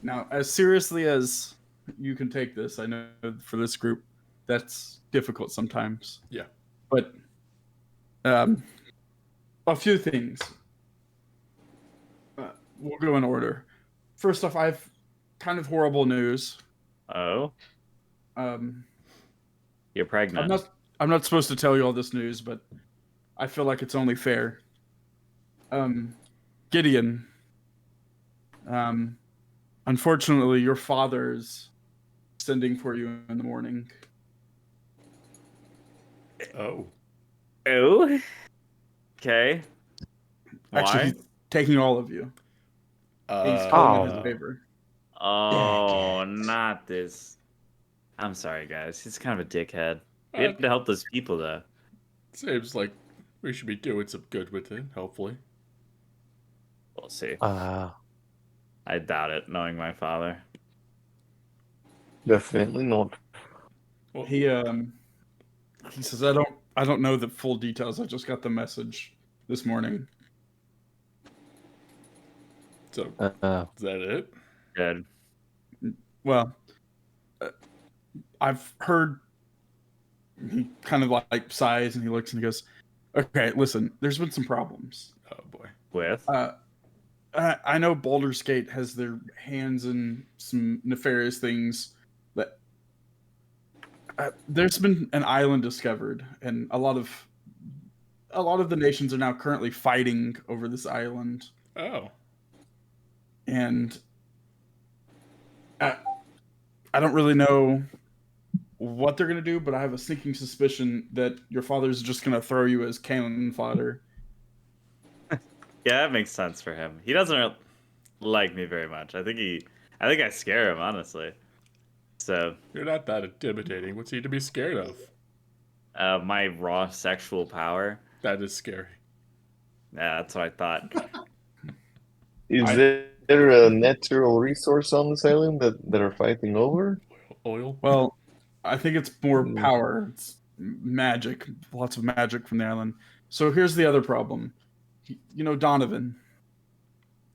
C: Now, as seriously as you can take this, I know for this group, that's difficult sometimes.
A: Yeah.
C: But a few things. We'll go in order. First off, I've kind of horrible news.
B: Oh,
C: Um,
B: you're pregnant.
C: I'm not supposed to tell you all this news, but I feel like it's only fair. Gideon. Unfortunately, your father's sending for you in the morning.
A: Oh.
B: Oh. Okay. Why?
C: Actually, he's taking all of you. He's
A: Uh,
C: calling in his favor.
B: Oh, not this. I'm sorry, guys. He's kind of a dickhead. We have to help those people, though.
A: seems like we should be doing some good with it. Hopefully.
B: We'll see.
G: Uh,
B: I doubt it, knowing my father.
E: Definitely not.
A: Well,
C: He says, I don't know the full details. I just got the message this morning.
A: so is that it?
B: Good.
C: Well, I've heard. He kind of like sighs and he looks and he goes, "Okay, listen. There's been some problems.
A: Oh boy.
B: With?
C: I know Baldur's Gate has their hands in some nefarious things. That there's been an island discovered, and a lot of the nations are now currently fighting over this island.
A: Oh.
C: And I don't really know what they're gonna do, but I have a sneaking suspicion that your father's just gonna throw you as cannon fodder."
B: Yeah, that makes sense for him. He doesn't like me very much. I think I scare him, honestly. So,
A: You're not that intimidating. What's he to be scared of?
B: my raw sexual power.
A: That is scary.
B: Yeah, that's what I thought.
E: Is there a natural resource on this island that are fighting over?
A: Oil?
C: Well, I think it's more power. It's magic. Lots of magic from the island. So here's the other problem. You know Donovan,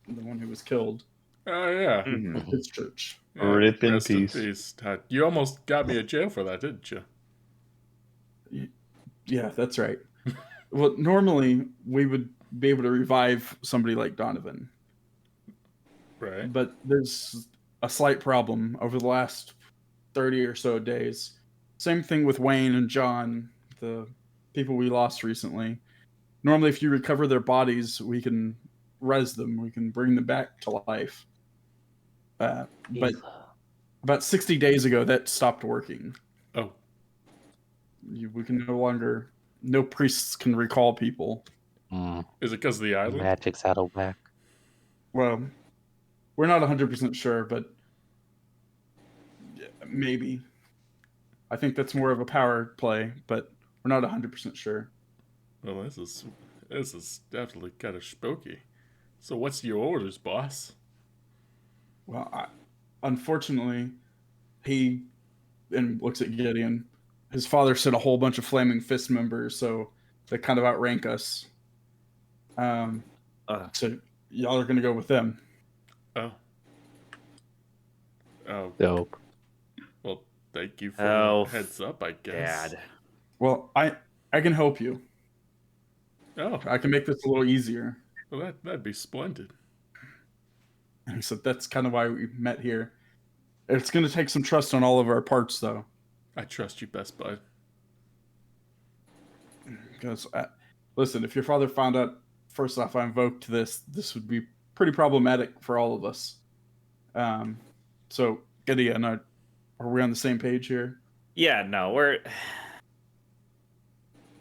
C: the one who was killed
A: Oh, yeah.
B: Mhm.
C: at his church.
A: Yeah,
E: Rip in
A: rest
E: peace.
A: You almost got me in jail for that, didn't you?
C: Yeah, that's right. Well, normally we would be able to revive somebody like Donovan,
A: Right.
C: but there's a slight problem over the last 30 or so days. Same thing with Wayne and John, the people we lost recently. Normally, if you recover their bodies, we can res them, we can bring them back to life. But about 60 days ago, that stopped working.
A: Oh.
C: We can no priests can recall people.
A: Is it because of the island?
G: Magic's out of whack.
C: Well, we're not 100% sure, but maybe. I think that's more of a power play, but we're not 100% sure.
A: Well, this is definitely kind of spooky. So what's your orders, boss?
C: Well, unfortunately, he and looks at Gideon. His father sent a whole bunch of Flaming Fist members, so they kind of outrank us. So y'all are going to go with them.
A: Oh. Oh.
G: Dope.
A: Well, thank you for
B: Oh,
A: the heads up, I guess.
B: Dad.
C: Well, I can help you.
A: Oh,
C: I can make this a little easier.
A: well, that'd be splendid.
C: And he said that's kind of why we met here. It's going to take some trust on all of our parts, though.
A: I trust you best, bud.
C: Because, listen, if your father found out, first off, I invoked this would be pretty problematic for all of us. So, Gideon, are we on the same page here?
B: Yeah, no, we're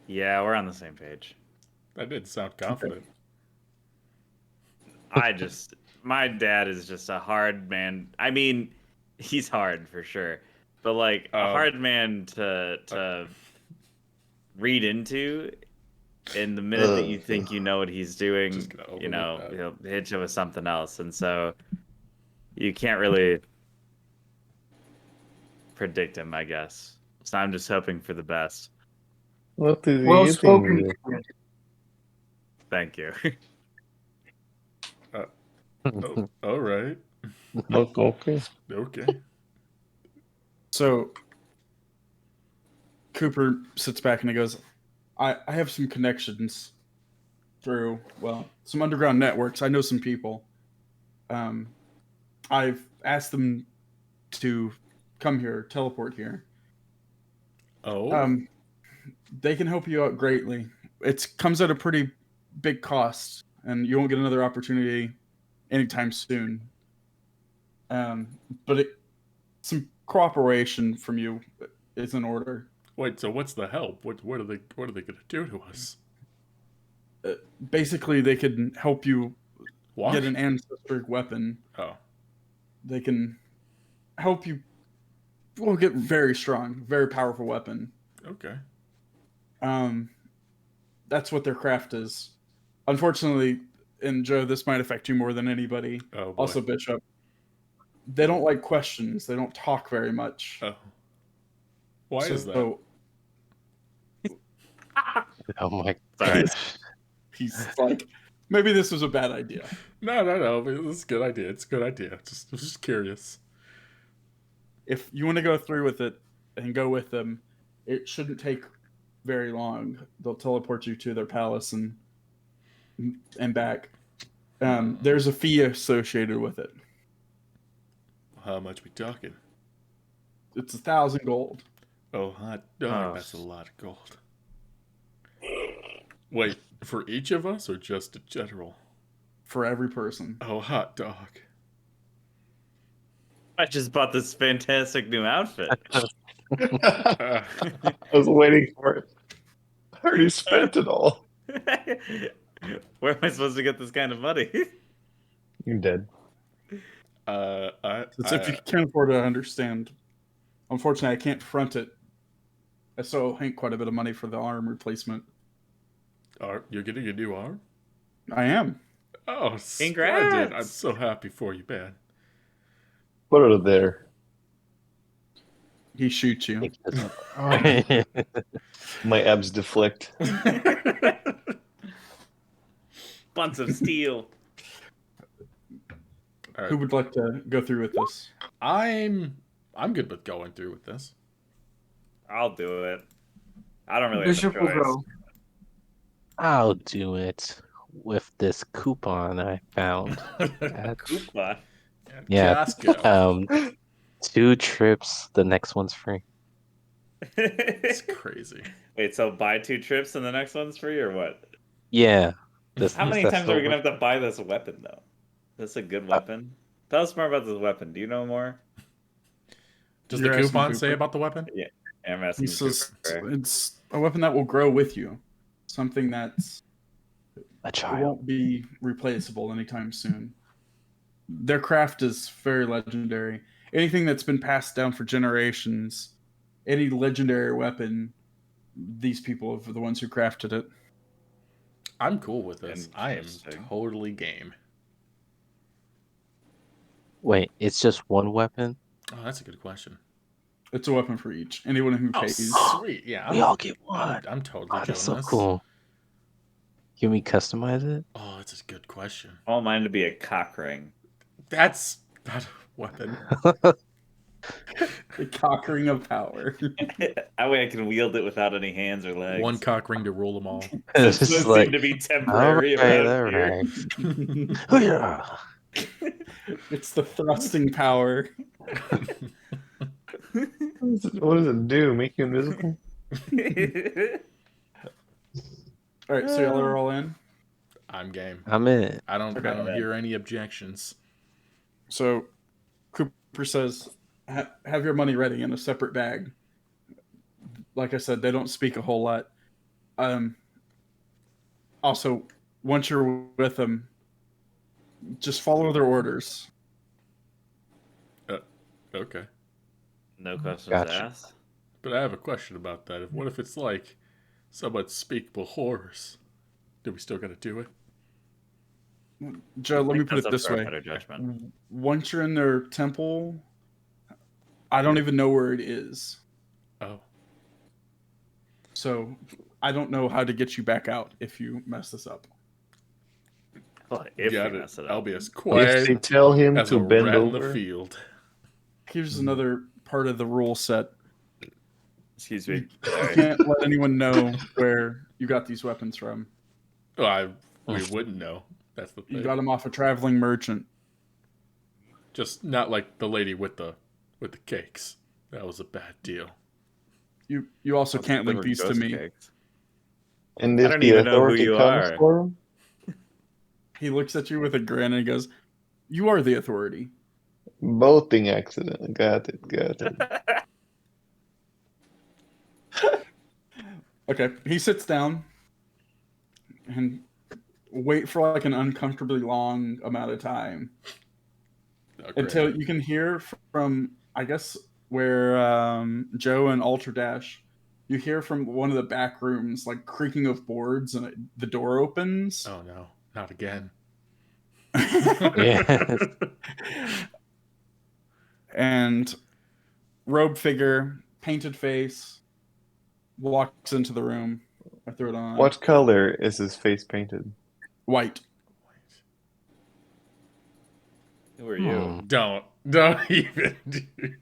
B: on the same page.
A: That didn't sound confident.
B: My dad is just a hard man. I mean, he's hard for sure, but like a hard man to read into. In the minute that you think you know what he's doing, he'll hit you with something else, and so you can't really predict him, I guess. So I'm just hoping for the best.
E: What is he
H: Well
E: eating?
H: spoken.
B: Thank you.
A: Oh, all right.
E: Okay.
A: Okay.
C: So, Cooper sits back and he goes, I have some connections through, some underground networks. I know some people. I've asked them to come here, teleport here.
A: Oh.
C: They can help you out greatly. It comes at a pretty big cost, and you won't get another opportunity anytime soon. But some cooperation from you is in order.
A: Wait, so what's the help? What are they going to do to us?
C: Basically, they can help you
A: What?
C: get an ancestoric weapon.
A: Oh.
C: They can help you get very strong, very powerful weapon.
A: Okay.
C: That's what their craft is. Unfortunately, and Joe, this might affect you more than anybody.
A: Oh, boy.
C: Also, Bishop, they don't like questions. They don't talk very much.
A: Oh. Why is that?
G: Oh my
B: Sorry.
C: He's like, maybe this was a bad idea.
A: No. It's a good idea. It's a good idea. I was just curious.
C: If you want to go through with it and go with them, it shouldn't take very long. They'll teleport you to their palace and back. There's a fee associated with it.
A: How much we talking?
C: It's 1,000 gold
A: Oh, hot dog. That's a lot of gold. Wait, for each of us or just in general?
C: for every person.
A: Oh, hot dog.
B: I just bought this fantastic new outfit.
E: I was waiting for it. I already spent it all.
B: Where am I supposed to get this kind of money?
E: You're dead.
C: It's if you can't afford to understand. Unfortunately, I can't front it. I still owe Hank quite a bit of money for the arm replacement.
A: You're getting a new arm?
C: I am.
A: Oh,
B: Congrats!
A: splendid. I'm so happy for you, man.
E: Put it there.
C: He shoots you.
E: My abs deflect.
B: Bunch of steel.
A: All right.
C: Who would like to go through with this?
A: I'm good with going through with this.
B: I'll do it. I don't really
F: Bishop
B: have a
F: will
B: choice.
F: go.
G: I'll do it with this coupon I found.
B: Coupon.
G: Yeah.
A: Casco.
G: 2 trips, the next one's free.
A: It's crazy.
B: Wait, so buy 2 trips and the next one's free, or what?
G: Yeah.
B: How many times are we gonna have to buy this weapon, though? This a good weapon? Tell us more about this weapon. Do you know more?
A: Does
C: You're
A: the
C: asking
A: coupon
C: Cooper?
A: say about the weapon?
B: Yeah, I'm
C: He
B: asking.
C: says
B: Cooper.
C: it's a weapon that will grow with you. Something that's
G: A
C: it
G: child.
C: won't be replaceable anytime soon. Their craft is very legendary. Anything that's been passed down for generations, any legendary weapon, these people are the ones who crafted it.
A: I'm cool with this. I am
B: Interesting.
A: totally game.
G: Wait, it's just one weapon?
A: Oh, that's a good question.
C: It's a weapon for each. Anyone who
A: Oh,
C: pays.
A: sweet. Yeah.
G: We all get one.
A: I'm totally
G: Oh,
A: doing
G: that's so
A: this.
G: cool. Can we customize it?
A: Oh, that's a good question.
B: I want mine to be a cock ring.
A: That's not a weapon.
C: The cock-ring of power.
B: That way I can wield it without any hands or legs.
A: One cock ring to rule them all.
G: It's
B: Those
G: just
B: seem
G: like,
B: to be temporary around here.
G: Oh, yeah.
C: It's the thrusting power.
E: What does it do? Make you invisible?
C: All right, so y'all are all in.
A: I'm game.
G: I'm in it.
A: I don't
C: Okay.
A: hear any objections.
C: So Cooper says, have your money ready in a separate bag. Like I said, they don't speak a whole lot. Also, once you're with them, just follow their orders.
A: Okay.
B: No questions
G: Gotcha.
B: asked.
A: But I have a question about that. What if it's like some unspeakable horrors? Do we still got to do it?
C: Joe, let me put it
B: That's up
C: this
B: to our
C: way.
B: better judgment.
C: Once you're in their temple, I don't even know where it is.
A: Oh.
C: So I don't know how to get you back out if you mess this up.
B: Well, if
A: Got
B: we
A: it.
B: mess it
A: I'll
B: up.
A: be as
E: If they
A: quiet
E: tell him
A: as
E: to
A: a
E: bend
A: rat in the
E: over,
A: field.
C: Here's another part of the rule set.
B: Excuse me.
C: You
B: Sorry.
C: can't let anyone know where you got these weapons from.
A: Oh, we wouldn't know. That's the thing.
C: You got them off a traveling merchant.
A: Just not like the lady with the cakes. That was a bad deal.
C: You also can't
B: They
C: link
B: were
C: these to
B: ghost
C: me.
B: cakes.
E: and
B: I
E: if
B: don't
E: the
B: even know who
E: authority
B: you
E: comes
B: are.
E: for him,
C: He looks at you with a grin and he goes, "You are the authority."
E: boating accident. Got it.
C: Okay. He sits down and wait for like an uncomfortably long amount of time
A: Oh, great.
C: until you can hear from, I guess, where Joe and Ultradash, you hear from one of the back rooms like creaking of boards and the door opens.
A: Oh no, not again.
G: Yeah.
C: And robe figure, painted face, walks into the room. I threw it on.
E: What color is his face painted?
C: White.
B: Who are you?
A: Don't even. Dude.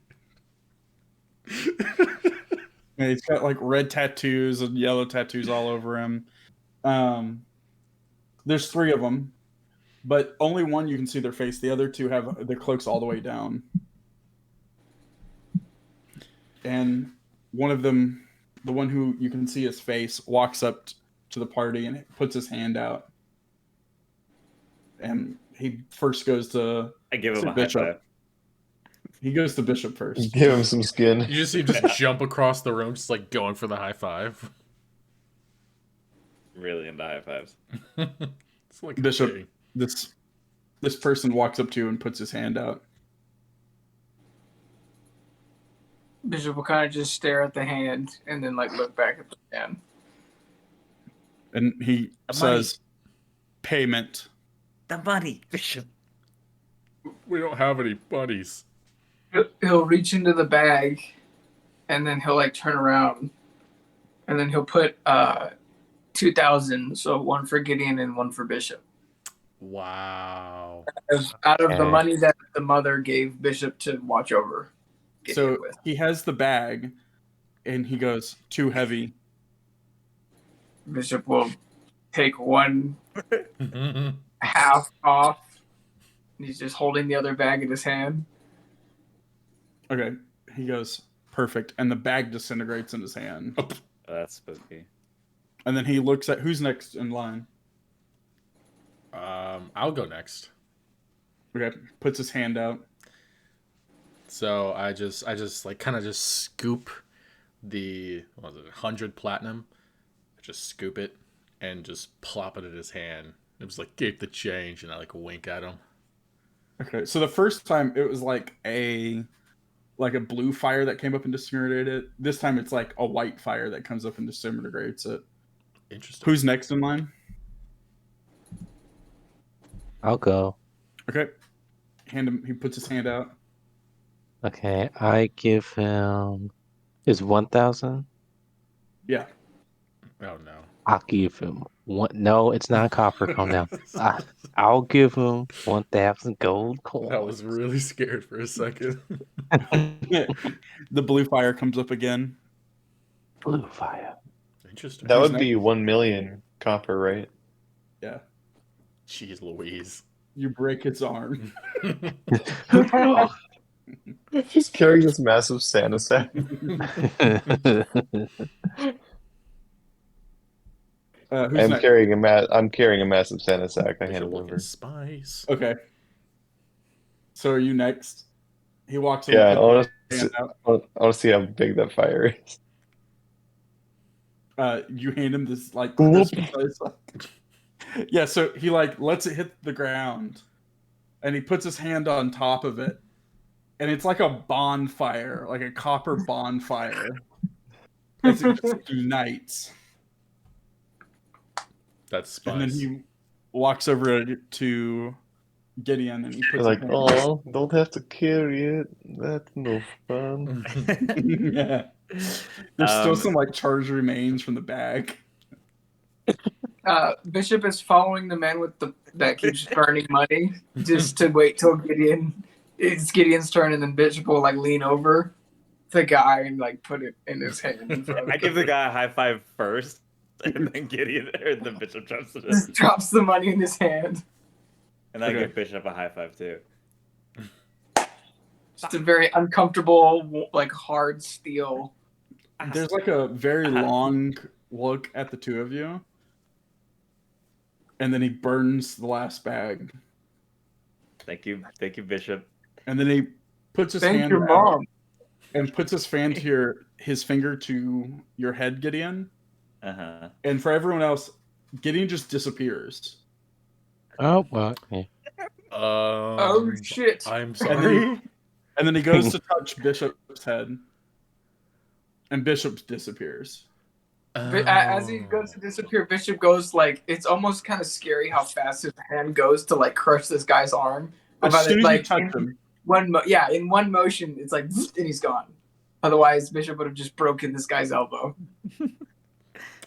C: And he's got like red tattoos and yellow tattoos all over him. There's 3 of them, but only one you can see their face. The other 2 have their cloaks all the way down. And one of them, the one who you can see his face, walks up to the party and puts his hand out. And he first goes to
B: I give him a high
C: Bishop.
B: five.
C: He goes to Bishop first.
E: Give him some skin.
A: You just see him just jump across the room, just like going for the high five.
B: Really into high fives.
A: It's like a
C: Bishop,
A: thing.
C: this person walks up to you and puts his hand out.
F: Bishop will kind of just stare at the hand and then like look back at the hand.
C: And he says, "Payment."
B: The money, Bishop.
A: We don't have any buddies.
F: He'll reach into the bag, and then he'll like turn around, and then he'll put 2,000, so one for Gideon and one for Bishop.
A: Wow.
F: Out of the money that the mother gave Bishop to watch over Gideon
C: So
F: with.
C: he has the bag, and he goes, "Too heavy."
F: Bishop will take one half off. He's just holding the other bag in his hand.
C: Okay. He goes, "Perfect," and the bag disintegrates in his hand.
B: Oh, that's spooky.
C: And then he looks at who's next in line.
A: I'll go next.
C: Okay. Puts his hand out.
A: So I just like kind of just scoop the 100 platinum. I just scoop it and just plop it in his hand. It was like, "Keep the change," and I like wink at him.
C: Okay. So the first time it was like a blue fire that came up and disintegrated it. This time it's like a white fire that comes up and disintegrates it.
A: Interesting.
C: Who's next in line?
G: I'll go.
C: Okay. Hand him. He puts his hand out.
G: Okay, I give him is 1,000.
C: Yeah.
A: Oh no.
G: I'll give him one. No, it's not copper. Calm down. I'll give him 1,000 gold coins.
A: I was really scared for a second.
C: The blue fire comes up again.
G: Blue fire.
A: Interesting.
E: That
C: Who's
E: would be 1 million copper, right?
C: Yeah.
A: Jeez Louise.
C: You break its arm.
E: He's carrying this massive Santa sack.
C: Who's
E: I'm
C: next?
E: carrying a massive Santa sack. I hand it
A: Looking
E: over.
A: spice.
C: Okay. So are you next? He walks
E: Yeah,
C: and
E: I
C: puts
E: want
C: his hand out.
E: to see how big that fire is.
C: You hand him this like
E: Whoop.
C: Christmas ice. Yeah, so he like lets it hit the ground, and he puts his hand on top of it, and it's like a bonfire, like a copper bonfire, as it just ignites.
A: That's spice.
C: And then he walks over to Gideon, and he puts
E: They're like,
C: his hand
E: oh, don't have to carry it. That's no fun.
C: Yeah. There's still some like charged remains from the bag.
F: Bishop is following the man with that keeps burning money just to wait till it's Gideon's turn, and then Bishop will like lean over the guy and like put it in his hand. In front of
B: I give the guy a high five first, and then Gideon or the Bishop jumps it in.
F: just drops the money in his hand.
B: And then
C: Okay.
B: I give Bishop a high five too.
F: Just a very uncomfortable, like hard steel.
C: There's like a very long look at the two of you. And then he burns the last bag.
B: Thank you, Bishop.
C: And then he puts his
F: Thank
C: hand
F: your
C: out
F: mom.
C: and puts his hand to his finger to your head, Gideon.
B: Uh-huh.
C: And for everyone else, Gideon just disappears.
G: Oh, well. Yeah.
F: Oh shit!
A: I'm
C: And
A: sorry.
C: then he goes to touch Bishop's head. And Bishop disappears.
F: As he goes to disappear, Bishop goes like, it's almost kind of scary how fast his hand goes to like crush this guy's arm.
C: As
F: About
C: soon
F: it,
C: as
F: like
C: you touch
F: in
C: him,
F: in one motion, it's like, and he's gone. Otherwise, Bishop would have just broken this guy's elbow.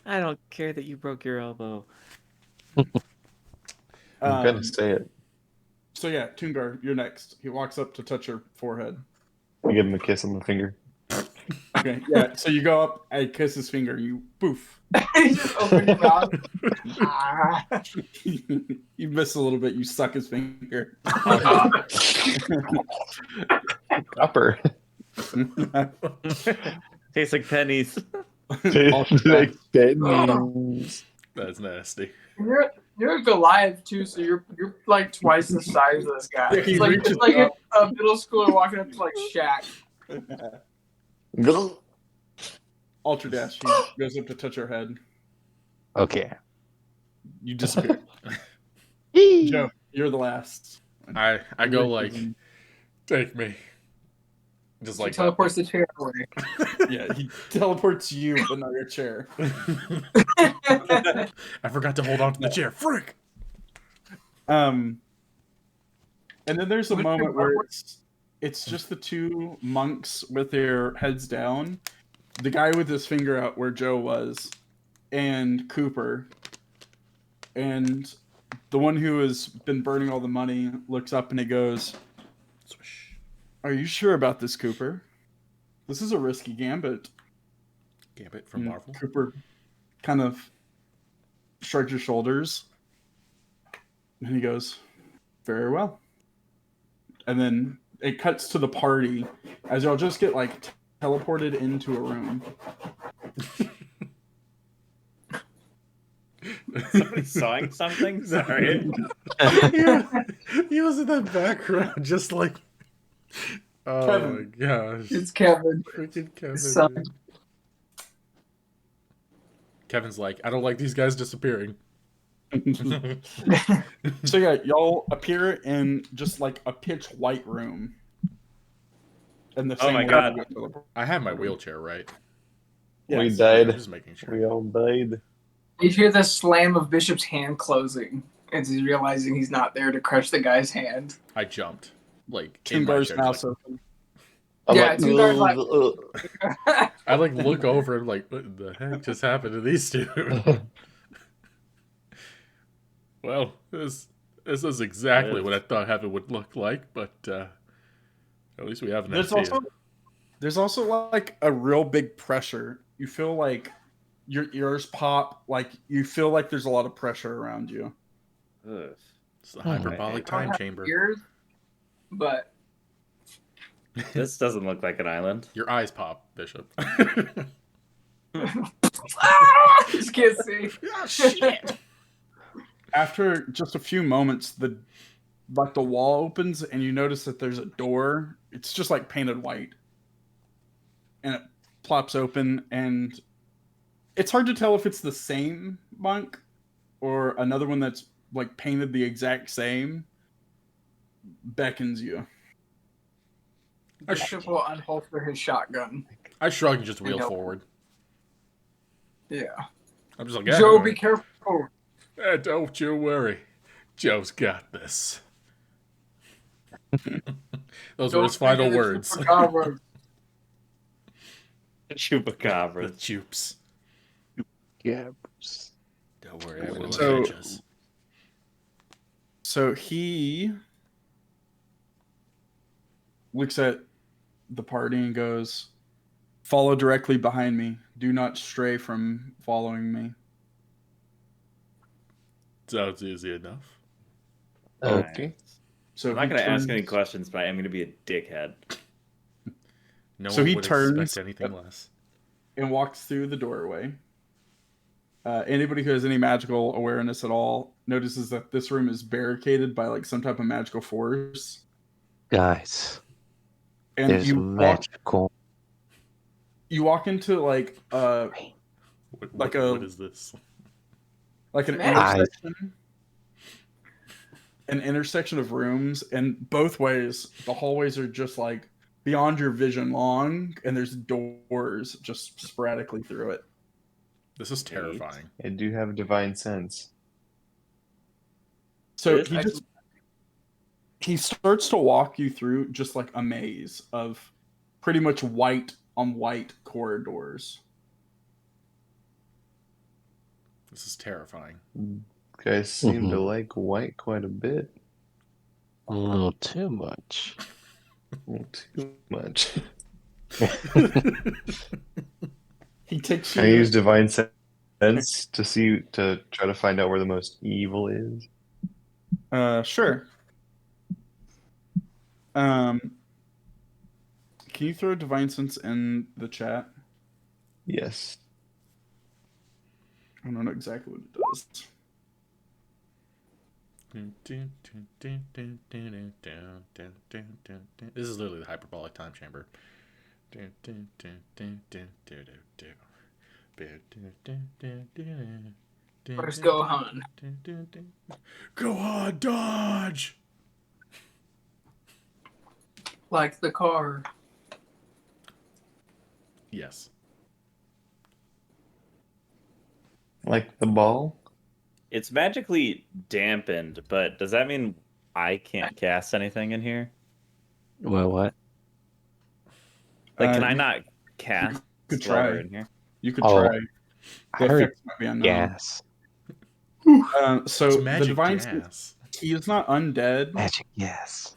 B: I don't care that you broke your elbow.
E: I'm gonna say it.
C: So yeah, Toongar, you're next. He walks up to touch her forehead.
E: I give him a kiss on the finger.
C: Okay, yeah. So you go up and kiss his finger. You poof.
F: He just opened his mouth. Ah.
C: You miss a little bit. You suck his finger.
E: Copper.
B: Tastes like pennies.
E: Like pennies.
A: That's nasty.
F: You're a Goliath too, so you're like twice the size of this guy.
C: Yeah, he
F: It's like,
C: reaches
F: it's like
C: up.
F: a middle schooler walking up to like Shaq.
C: Ultra Dash. He goes up to touch her head.
G: Okay.
C: You disappear. Joe, you're the last.
A: I go like, take me. Just
F: He
A: like
F: teleports the chair away.
C: Yeah, he teleports you, but not your chair.
A: I forgot to hold on to the chair. Frick!
C: And then there's a
F: Which
C: moment where
F: department?
C: it's just the two monks with their heads down, the guy with his finger out where Joe was, and Cooper. And the one who has been burning all the money looks up and he goes,
A: Swish.
C: "Are you sure about this, Cooper? This is a risky gambit."
A: Gambit from
C: And
A: Marvel.
C: Cooper kind of shrugs his shoulders. And he goes, "Very well." And then it cuts to the party as y'all just get like teleported into a room.
B: Somebody sawing something? Sorry.
A: He was in the background, just like. Oh
C: Kevin.
A: my gosh.
F: It's Kevin.
A: Freaking Kevin.
F: Son.
A: dude. Kevin's like, I don't like these guys disappearing.
C: So yeah, y'all appear in just like a pitch white room. And the
B: Oh
C: same
B: my
C: way
B: God.
C: you got teleported.
A: I have my wheelchair, right?
C: Yeah,
E: We
C: so
E: died.
A: Just making sure.
E: We all died.
F: You hear the slam of Bishop's hand closing as he's realizing he's not there to crush the guy's hand.
A: I jumped. Like,
C: Two
A: in my
C: doors
A: chair,
C: now
A: just
C: open.
E: I'm
F: Yeah,
E: like,
F: two guys like-
E: "Ugh,
A: I like look over and like, what the heck just happened to these two?
E: ugh."
A: Well, this is exactly what I thought heaven would look like, but at least we have an idea.
C: There's also like a real big pressure. You feel like your ears pop, like you feel like there's a lot of pressure around you.
B: Ugh.
A: It's the hyperbolic
F: I don't
A: time
F: have
A: chamber.
F: ears, but
B: This doesn't look like an island.
A: Your eyes pop, Bishop.
F: just can't see.
A: Oh, shit.
C: After just a few moments, the wall opens and you notice that there's a door. It's just like painted white. And it plops open and it's hard to tell if it's the same monk or another one that's like painted the exact same. Beckons you.
F: Bishop will unholster his shotgun.
A: I shrug and just wheel
F: Nope.
A: forward.
F: Yeah.
A: I'm just like,
F: Joe, be careful.
A: Don't you worry. Joe's got this. Those were his final words.
F: Chupacabra.
A: The
B: Chupacabra.
A: choops.
G: Yeah.
A: Don't worry, I will
C: So-
A: avenge us.
C: So he looks at the party and goes, "Follow directly behind me. Do not stray from following me."
A: Sounds easy enough.
E: Okay.
C: So
B: I'm not
C: he
B: going to ask
C: turns-
B: any questions, but I am going to be a dickhead.
A: No
C: So
A: one
C: he
A: would
C: turns-
A: expect anything less.
C: and walks through the doorway. Anybody who has any magical awareness at all notices that this room is barricaded by like some type of magical force.
G: Guys,
C: And
G: there's magical.
C: you walk into like Like
A: what is this?
C: an
F: Nice.
C: intersection of rooms, and both ways the hallways are just like beyond your vision long, and there's doors just sporadically through it.
A: This is terrifying.
E: I do have divine sense.
C: So
B: It is
C: he starts to walk you through just like a maze of pretty much white on white corridors.
A: This is terrifying.
E: You guys seem to
G: Mhm.
E: like white quite a bit.
G: A little too much.
E: Not too much.
C: He takes
E: Can I
C: you.
E: use divine sense to try to find out where the most evil is?
C: Sure. Can you throw divine sense in the chat?
E: Yes.
C: I don't know exactly what it does.
A: This is literally the hyperbolic time chamber.
F: First Gohan.
A: Go on, dodge!
F: Like the car.
A: Yes.
E: Like the ball?
B: It's magically dampened, but does that mean I can't cast anything in here?
G: Well, what?
B: Like, can I
C: You
B: not cast
C: could
B: while
C: try.
B: we're in here?
C: You could
G: Oh,
C: try.
G: I
C: The
G: heard
C: effects might be unknown.
G: gas.
C: So
A: It's
C: the
A: magic
C: divine
A: gas.
C: he is not undead,
G: Magic gas.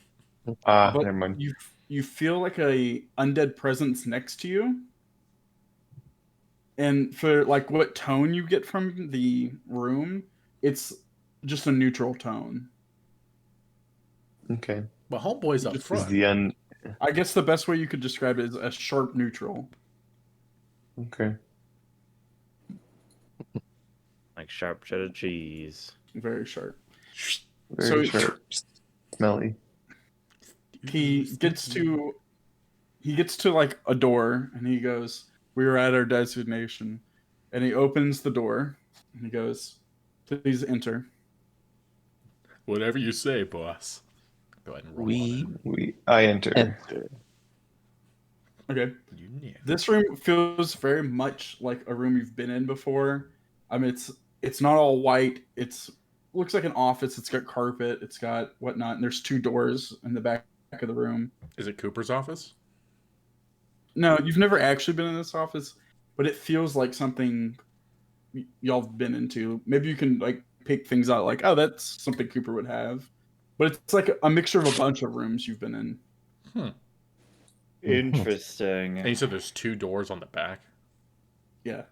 E: Ah,
C: but
E: never mind.
C: you feel like a undead presence next to you. And for like what tone you get from the room, it's just a neutral tone.
E: Okay.
A: But homeboy's up
C: Just-
E: Is
A: front.
E: the
C: I guess the best way you could describe it is a sharp neutral.
E: Okay.
B: Like sharp cheddar cheese.
C: Very sharp.
E: Very
C: So-
E: sharp. Smelly.
C: He gets to like a door and he goes, "We are at our destination." And he opens the door and he goes, "Please enter."
A: Whatever you say, boss. Go ahead and roll on
E: I enter.
G: Enter.
C: Okay.
A: it. You need.
C: This room feels very much like a room you've been in before. I mean, it's not all white. Looks like an office. It's got carpet. It's got whatnot. And there's 2 doors in the back of the room.
A: Is it Cooper's office?
C: No, you've never actually been in this office, but it feels like something y'all have been into. Maybe you can like pick things out like, oh, that's something Cooper would have. But it's like a mixture of a bunch of rooms you've been in.
B: Interesting.
A: And you said there's 2 doors on the back.
C: Yeah.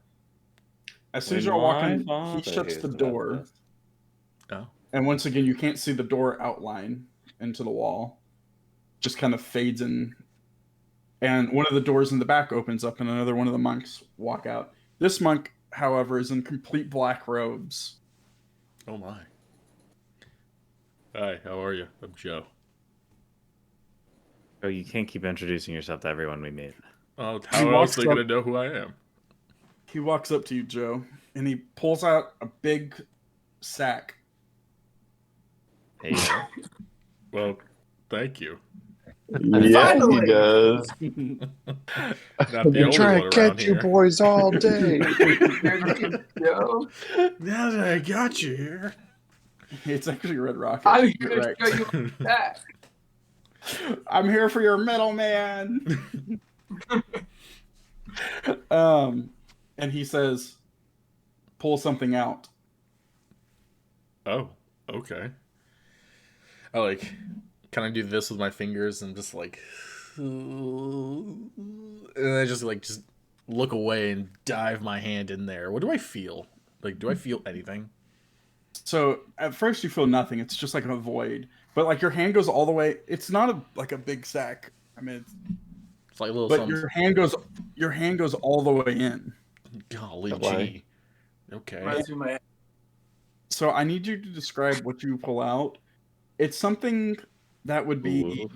C: As soon as you're walking, he shuts the door.
A: Oh.
C: And once again, you can't see the door outline into the wall. Just kind of fades in. And one of the doors in the back opens up and another one of the monks walk out. This monk, however, is in complete black robes.
A: Oh my. Hi, how are you? I'm Joe.
B: Oh, you can't keep introducing yourself to everyone we meet.
A: Oh,
C: He
A: how else
C: walks
A: are they going
C: up-
A: to know who I am?
C: He walks up to you, Joe, and he pulls out a big sack.
B: Hey,
A: Well, thank you.
E: Yeah,
F: Finally!
E: he does.
A: Not the only one around here.
E: boys all day.
F: Yo,
A: Now that I got you here.
C: It's actually Red Rocket.
F: I'm
C: Get
F: here to
C: wrecked.
F: show you that.
C: I'm here for your middleman. And he says, "Pull something out."
A: Oh, okay. I like kind of do this with my fingers and just like, and I just look away and dive my hand in there. What do I feel? Like, do I feel anything?
C: So at first you feel nothing. It's just like a void. But like your hand goes all the way. It's not like a big sack. I mean,
A: It's like a little
C: but
A: something.
C: your hand goes all the way in.
A: Golly
E: Why?
A: gee. Okay.
F: Reminds me of my
C: So I need you to describe what you pull out. It's something that would be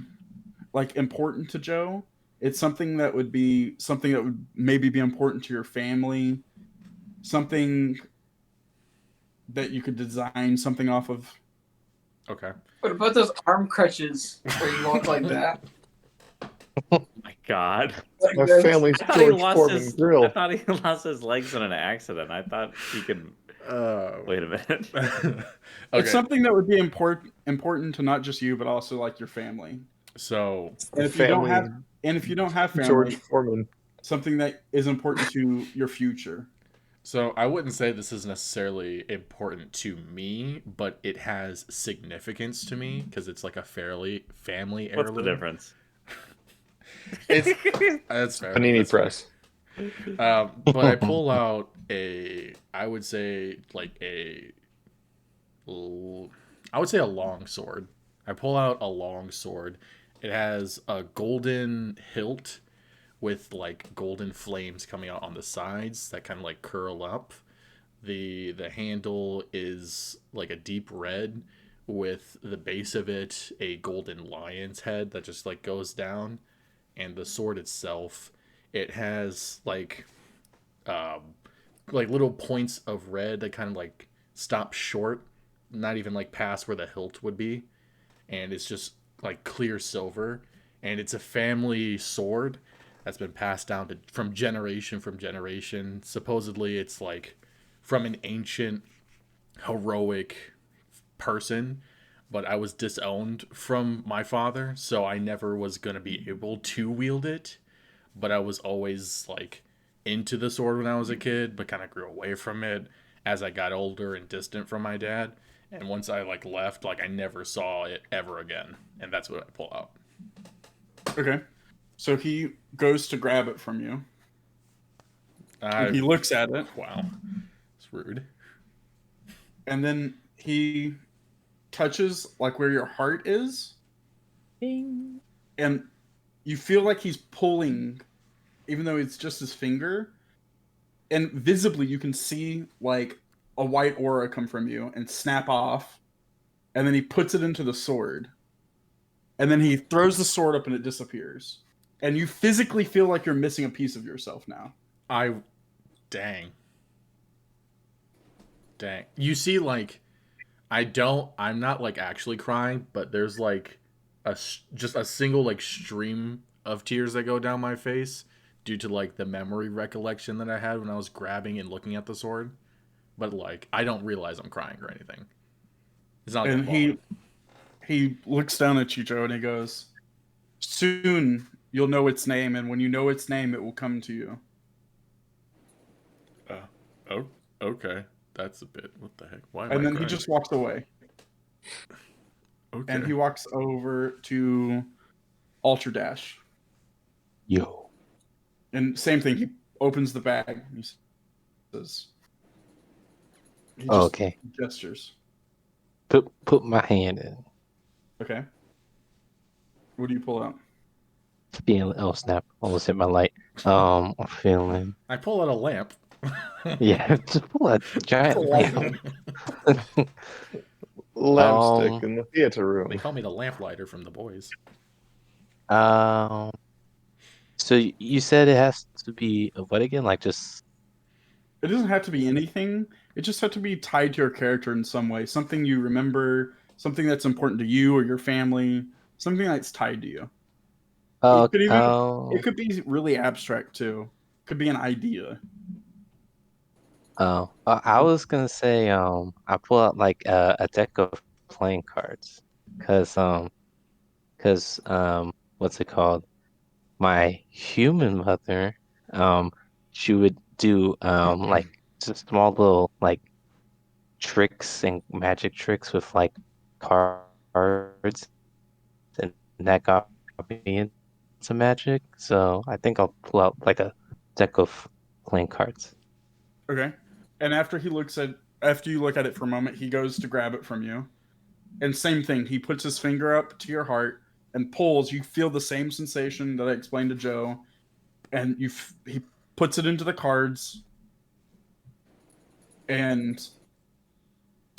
C: like important to Joe. It's something that would maybe be important to your family. Something that you could design something off of.
A: Okay.
F: What about those arm crutches where you walk like that?
B: my God.
F: Like
E: My
F: this?
E: family's
B: I thought he
E: George
B: lost
E: Foreman
B: his. I
E: grill.
B: thought he lost his legs in an accident. I thought he could. Wait a minute.
A: Okay.
C: It's something that would be important to not just you, but also like your family.
A: So
C: And if you don't have family,
E: George Foreman.
C: something that is important to your future.
A: So I wouldn't say this is necessarily important to me, but it has significance to me because it's like a fairly family heirloom.
B: What's the difference?
A: That's fair.
E: Panini
A: That's fair.
E: press.
A: But I pull out I would say a long sword. I pull out a long sword. It has a golden hilt with like golden flames coming out on the sides that kind of like curl up. The handle is like a deep red with the base of it a golden lion's head that just like goes down, and the sword itself, it has like little points of red that kind of like stop short, not even like past where the hilt would be, and it's just like clear silver, and it's a family sword that's been passed down from generation. Supposedly, it's like from an ancient heroic person, but I was disowned from my father, so I never was going to be able to wield it. But I was always like into the sword when I was a kid, but kind of grew away from it as I got older and distant from my dad. And once I like left, like I never saw it ever again. And that's what I pull out.
C: Okay. So he goes to grab it from you. He looks at it.
A: Wow. It's rude.
C: And then he touches like where your heart is.
G: Ding.
C: And you feel like he's pulling, even though it's just his finger. And visibly you can see like a white aura come from you and snap off. And then he puts it into the sword. And then he throws the sword up and it disappears. And you physically feel like you're missing a piece of yourself now.
A: Dang. You see, like, I'm not like actually crying, but there's like just a single like stream of tears that go down my face due to like the memory recollection that I had when I was grabbing and looking at the sword. But like, I don't realize I'm crying or anything. It's not.
C: And he looks down at you, Joe, and he goes, "Soon you'll know its name, and when you know its name, it will come to you."
A: Oh, okay. That's a bit. What the heck? Why?
C: And then he just walks away.
A: Okay.
C: And he walks over to Alter Dash.
G: Yo.
C: And same thing. He opens the bag. He says, he just
G: Okay.
C: gestures.
G: Put my hand in.
C: Okay. What do you pull out?
G: Feeling. Oh snap! Almost hit my light. I'm feeling.
A: I pull out a lamp.
G: Yeah, just pull a giant lamp.
E: Lampstick in the theater
A: They
E: room.
A: call me the lamplighter from The Boys.
G: So you said it has to be what again? Like just.
C: It doesn't have to be anything. It just has to be tied to your character in some way. Something you remember, something that's important to you or your family, something that's tied to you. It could be really abstract too. It could be an idea.
G: I was gonna say I pull out like a deck of playing cards, cause what's it called? My human mother, she would do like just small little like tricks and magic tricks with like cards, and that got me into magic. So I think I'll pull out like a deck of playing cards.
C: Okay. And after you look at it for a moment, he goes to grab it from you. And same thing, he puts his finger up to your heart and pulls. You feel the same sensation that I explained to Joe. And he puts it into the cards. And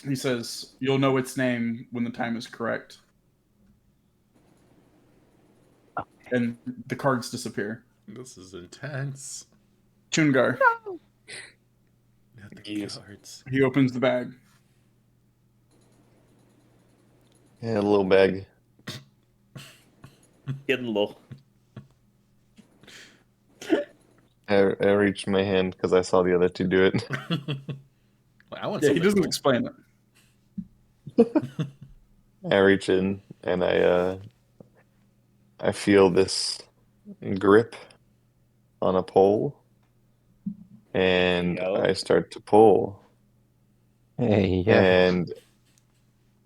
C: he says, "You'll know its name when the time is correct." And the cards disappear.
A: This is intense.
C: Chungar.
A: Not the cards.
C: He opens the bag.
E: Yeah, a little bag.
B: Getting low.
E: I reached my hand because I saw the other two do it.
A: I want
C: Yeah, he
A: something
C: doesn't
A: cool.
C: explain it.
E: I reach in and I feel this grip on a pole, and
B: Yo.
E: I start to pull,
G: Hey, yeah.
E: and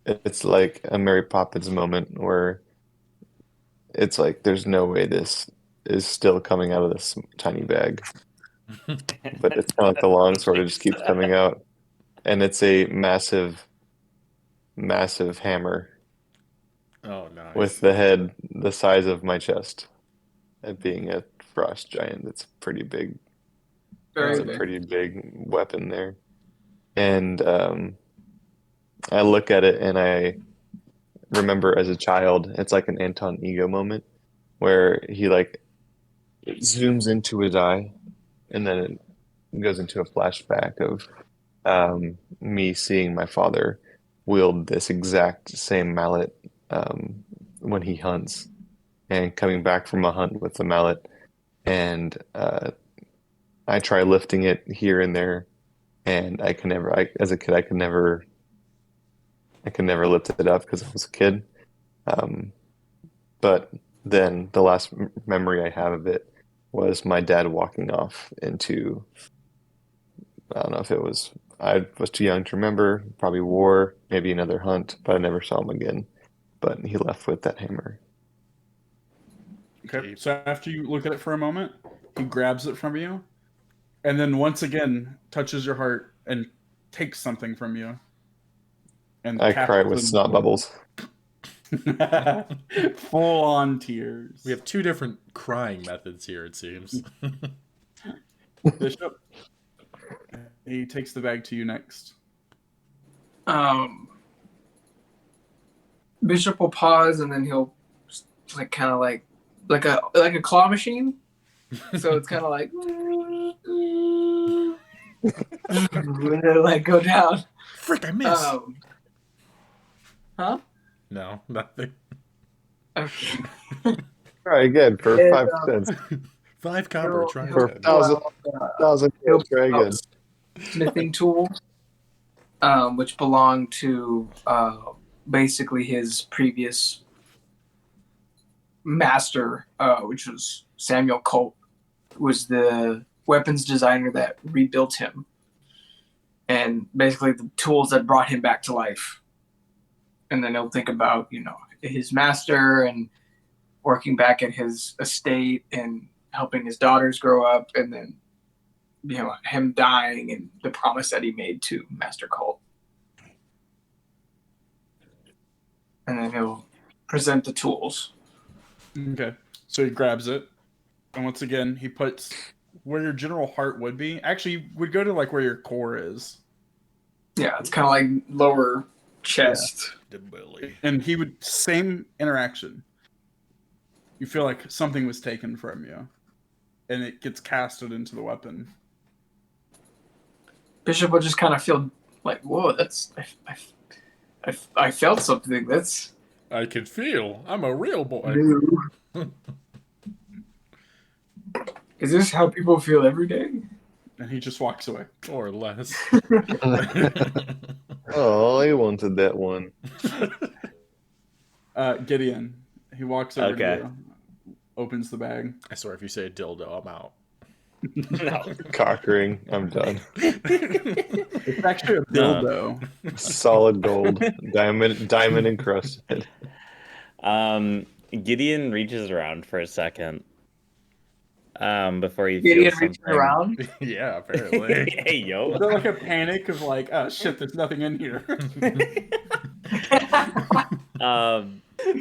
E: it's like a Mary Poppins moment where it's like there's no way this is still coming out of this tiny bag, but it's kind of like the long sword; it just keeps coming out, and it's a massive, massive hammer
A: Oh, nice.
E: with the head the size of my chest. It being a frost giant, it's pretty big.
F: Very
E: It's a
F: big.
E: pretty big weapon there. And I look at it and I remember as a child, it's like an Anton Ego moment where he like it zooms into his eye and then it goes into a flashback of me seeing my father wield this exact same mallet when he hunts and coming back from a hunt with the mallet and I try lifting it here and there, and I can never. As a kid, I could never lift it up because I was a kid. But then the last memory I have of it was my dad walking off into, I don't know if it was, I was too young to remember, probably war, maybe another hunt, but I never saw him again. But he left with that hammer.
C: Okay, so after you look at it for a moment, he grabs it from you, and then once again touches your heart and takes something from you. And
E: I cry with snot bubbles.
C: Full on tears.
A: We have two different crying methods here, it seems.
C: Bishop, he takes the bag to you next.
F: Bishop will pause and then he'll like kind of like a claw machine. So it's kind of like and it'll like go down.
A: Frick, I missed.
F: Huh?
A: No, nothing.
F: Okay.
E: Try again for
F: And,
E: 5 cents.
A: 5 copper, try
E: For
A: again.
E: 1,000 try again.
F: Smithing tool, which belonged to basically his previous master, which was Samuel Colt, was the weapons designer that rebuilt him, and basically the tools that brought him back to life. And then he'll think about, his master and working back at his estate and helping his daughters grow up, and then him dying and the promise that he made to Master Colt. And then he'll present the tools.
C: Okay, so he grabs it, and once again he puts where your general heart would be. Actually, would go to like where your core is.
F: Yeah, it's kind of like lower chest.
A: The belly.
C: And he would, same interaction. You feel like something was taken from you, and it gets casted into the weapon.
F: Bishop will just kind of feel like, whoa, that's I felt something. That's
A: I can feel. I'm a real boy.
F: new. Is this how people feel every day?
C: And he just walks away.
A: Or less.
E: Oh, I wanted that one.
C: Gideon, he walks over
B: Okay.
C: to you, opens the bag.
A: I swear, if you say dildo, I'm out.
B: No.
E: Cock ring. I'm done.
C: It's actually a dildo.
E: Solid gold, diamond encrusted.
B: Gideon reaches around for a second. Before he
F: Gideon
B: feels
F: reaches
B: something.
F: around.
A: Yeah, apparently.
B: Hey, yo.
C: Is there like a panic of like, oh shit, there's nothing in here?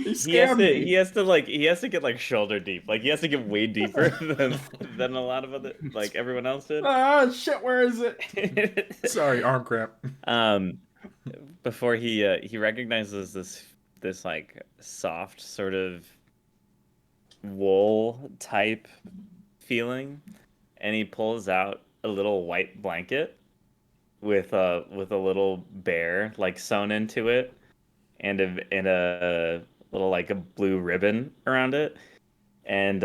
B: He has to get like shoulder deep. Like he has to get way deeper than a lot of other like everyone else did.
C: Ah shit, where is it?
A: Sorry, arm cramp.
B: Before he recognizes this like soft sort of wool type feeling, and he pulls out a little white blanket with a little bear like sewn into it, and a little like a blue ribbon around it. And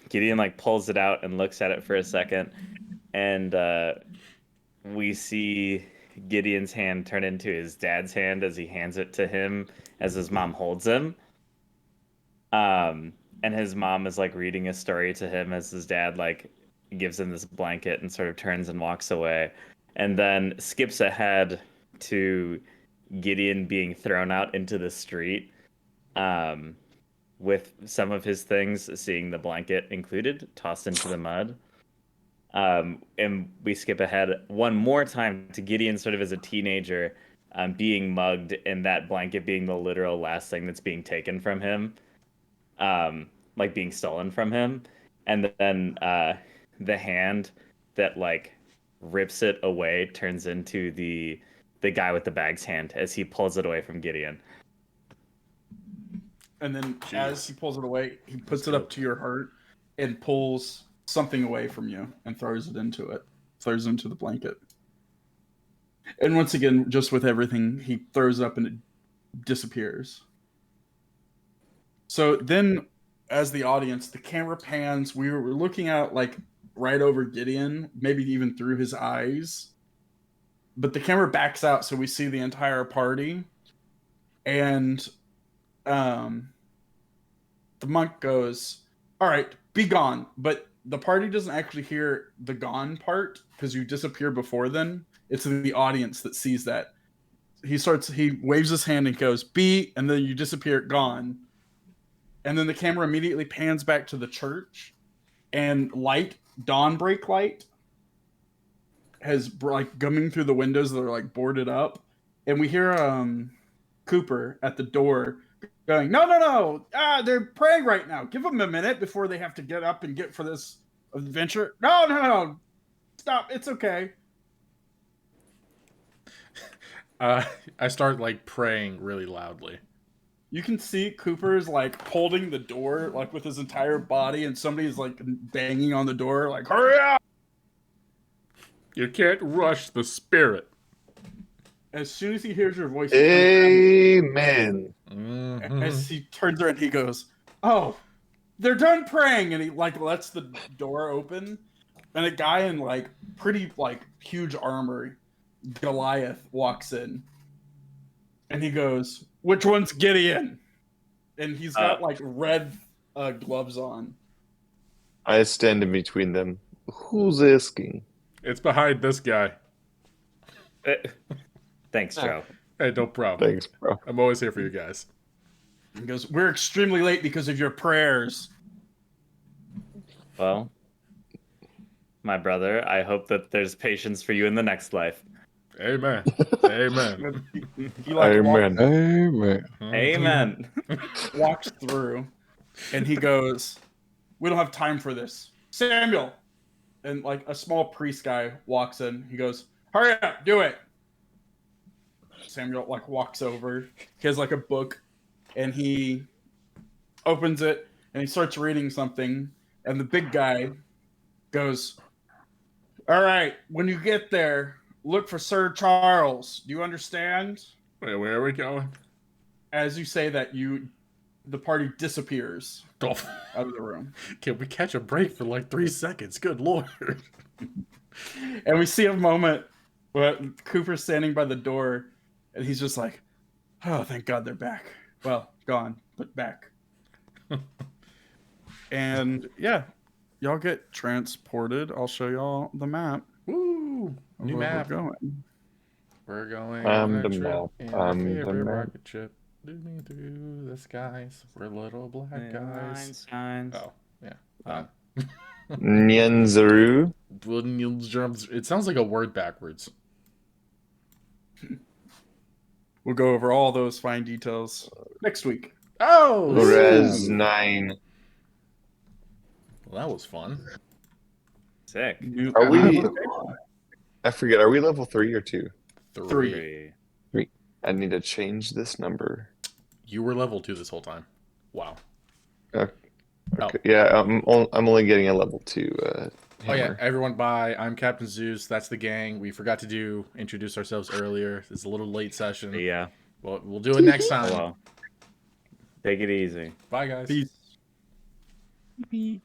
B: Gideon like pulls it out and looks at it for a second, and we see Gideon's hand turn into his dad's hand as he hands it to him as his mom holds him. And his mom is like reading a story to him as his dad like gives him this blanket and sort of turns and walks away, and then skips ahead to Gideon being thrown out into the street with some of his things, seeing the blanket included, tossed into the mud. And we skip ahead one more time to Gideon sort of as a teenager being mugged, and that blanket being the literal last thing that's being taken from him. Like being stolen from him, and then the hand that like rips it away turns into the guy with the bag's hand as he pulls it away from Gideon.
C: And then as he pulls it away, he puts it up to your heart and pulls something away from you and throws it into the blanket. And once again, just with everything, he throws it up and it disappears. So then as the audience, the camera pans. We were looking out like right over Gideon, maybe even through his eyes. But the camera backs out, so we see the entire party. And the monk goes, "All right, be gone." But the party doesn't actually hear the gone part because you disappear before then. It's the audience that sees that. He waves his hand and goes, "Be," and then you disappear, gone. And then the camera immediately pans back to the church, and dawnbreak light has like coming through the windows that are like boarded up, and we hear Cooper at the door going, "No, they're praying right now. Give them a minute before they have to get up and get for this adventure. No, stop. It's okay."
A: I start like praying really loudly.
C: You can see Cooper's like holding the door like with his entire body, and somebody's like banging on the door, like, "Hurry up!"
A: You can't rush the spirit.
C: As soon as he hears your voice,
E: Amen.
C: as he turns around, he goes, "Oh, they're done praying," and he like lets the door open, and a guy in like pretty like huge armor, Goliath, walks in, and he goes, "Which one's Gideon?" And he's got like red gloves on.
E: I stand in between them. Who's asking?
A: It's behind this guy.
B: Thanks, Joe.
A: Hey, no problem.
E: Thanks, bro.
A: I'm always here for you guys.
C: He goes, "We're extremely late because of your prayers."
B: Well, my brother, I hope that there's patience for you in the next life.
A: Amen. Amen.
C: He like
E: Amen.
G: Amen.
B: Amen.
C: walks through, and he goes, "We don't have time for this, Samuel." And like a small priest guy walks in. He goes, "Hurry up, do it." Samuel like walks over. He has like a book, and he opens it, and he starts reading something. And the big guy goes, "All right, when you get there, look for Sir Charles. Do you understand?"
A: Wait, where are we going?
C: As you say that, the party disappears
A: Oh,
C: out of the room.
A: can we catch a break for like 3 seconds? Good lord.
C: And we see a moment where Cooper's standing by the door, and he's just like, "Oh, thank God they're back. Well, gone, but back." And yeah, y'all get transported. I'll show y'all the map.
A: Woo! New
C: Where
A: map.
C: We're going.
A: We're going
E: I'm
A: on a
E: the
A: trip
E: map.
A: in
E: I'm
A: my
E: the
A: favorite
E: map.
A: rocket ship. Moving through the skies. We're little black guys. Oh, yeah.
E: Nyanzaru.
A: It sounds like a word backwards.
C: We'll go over all those fine details next week.
A: Oh!
E: Res 9.
A: Well, that was fun.
B: Sick.
E: Are we? I forget. Are we level 3 or 2?
C: 3.
E: I need to change this number.
A: You were level 2 this whole time. Wow.
E: Okay.
A: Oh.
E: Yeah, I'm only getting a level 2.
A: Oh yeah,
E: hammer.
A: everyone bye. I'm Captain Zeus. That's the gang. We forgot to introduce ourselves earlier. It's a little late session.
B: Yeah.
A: Well, we'll do it next time.
B: Well, take it easy.
A: Bye, guys.
C: Peace.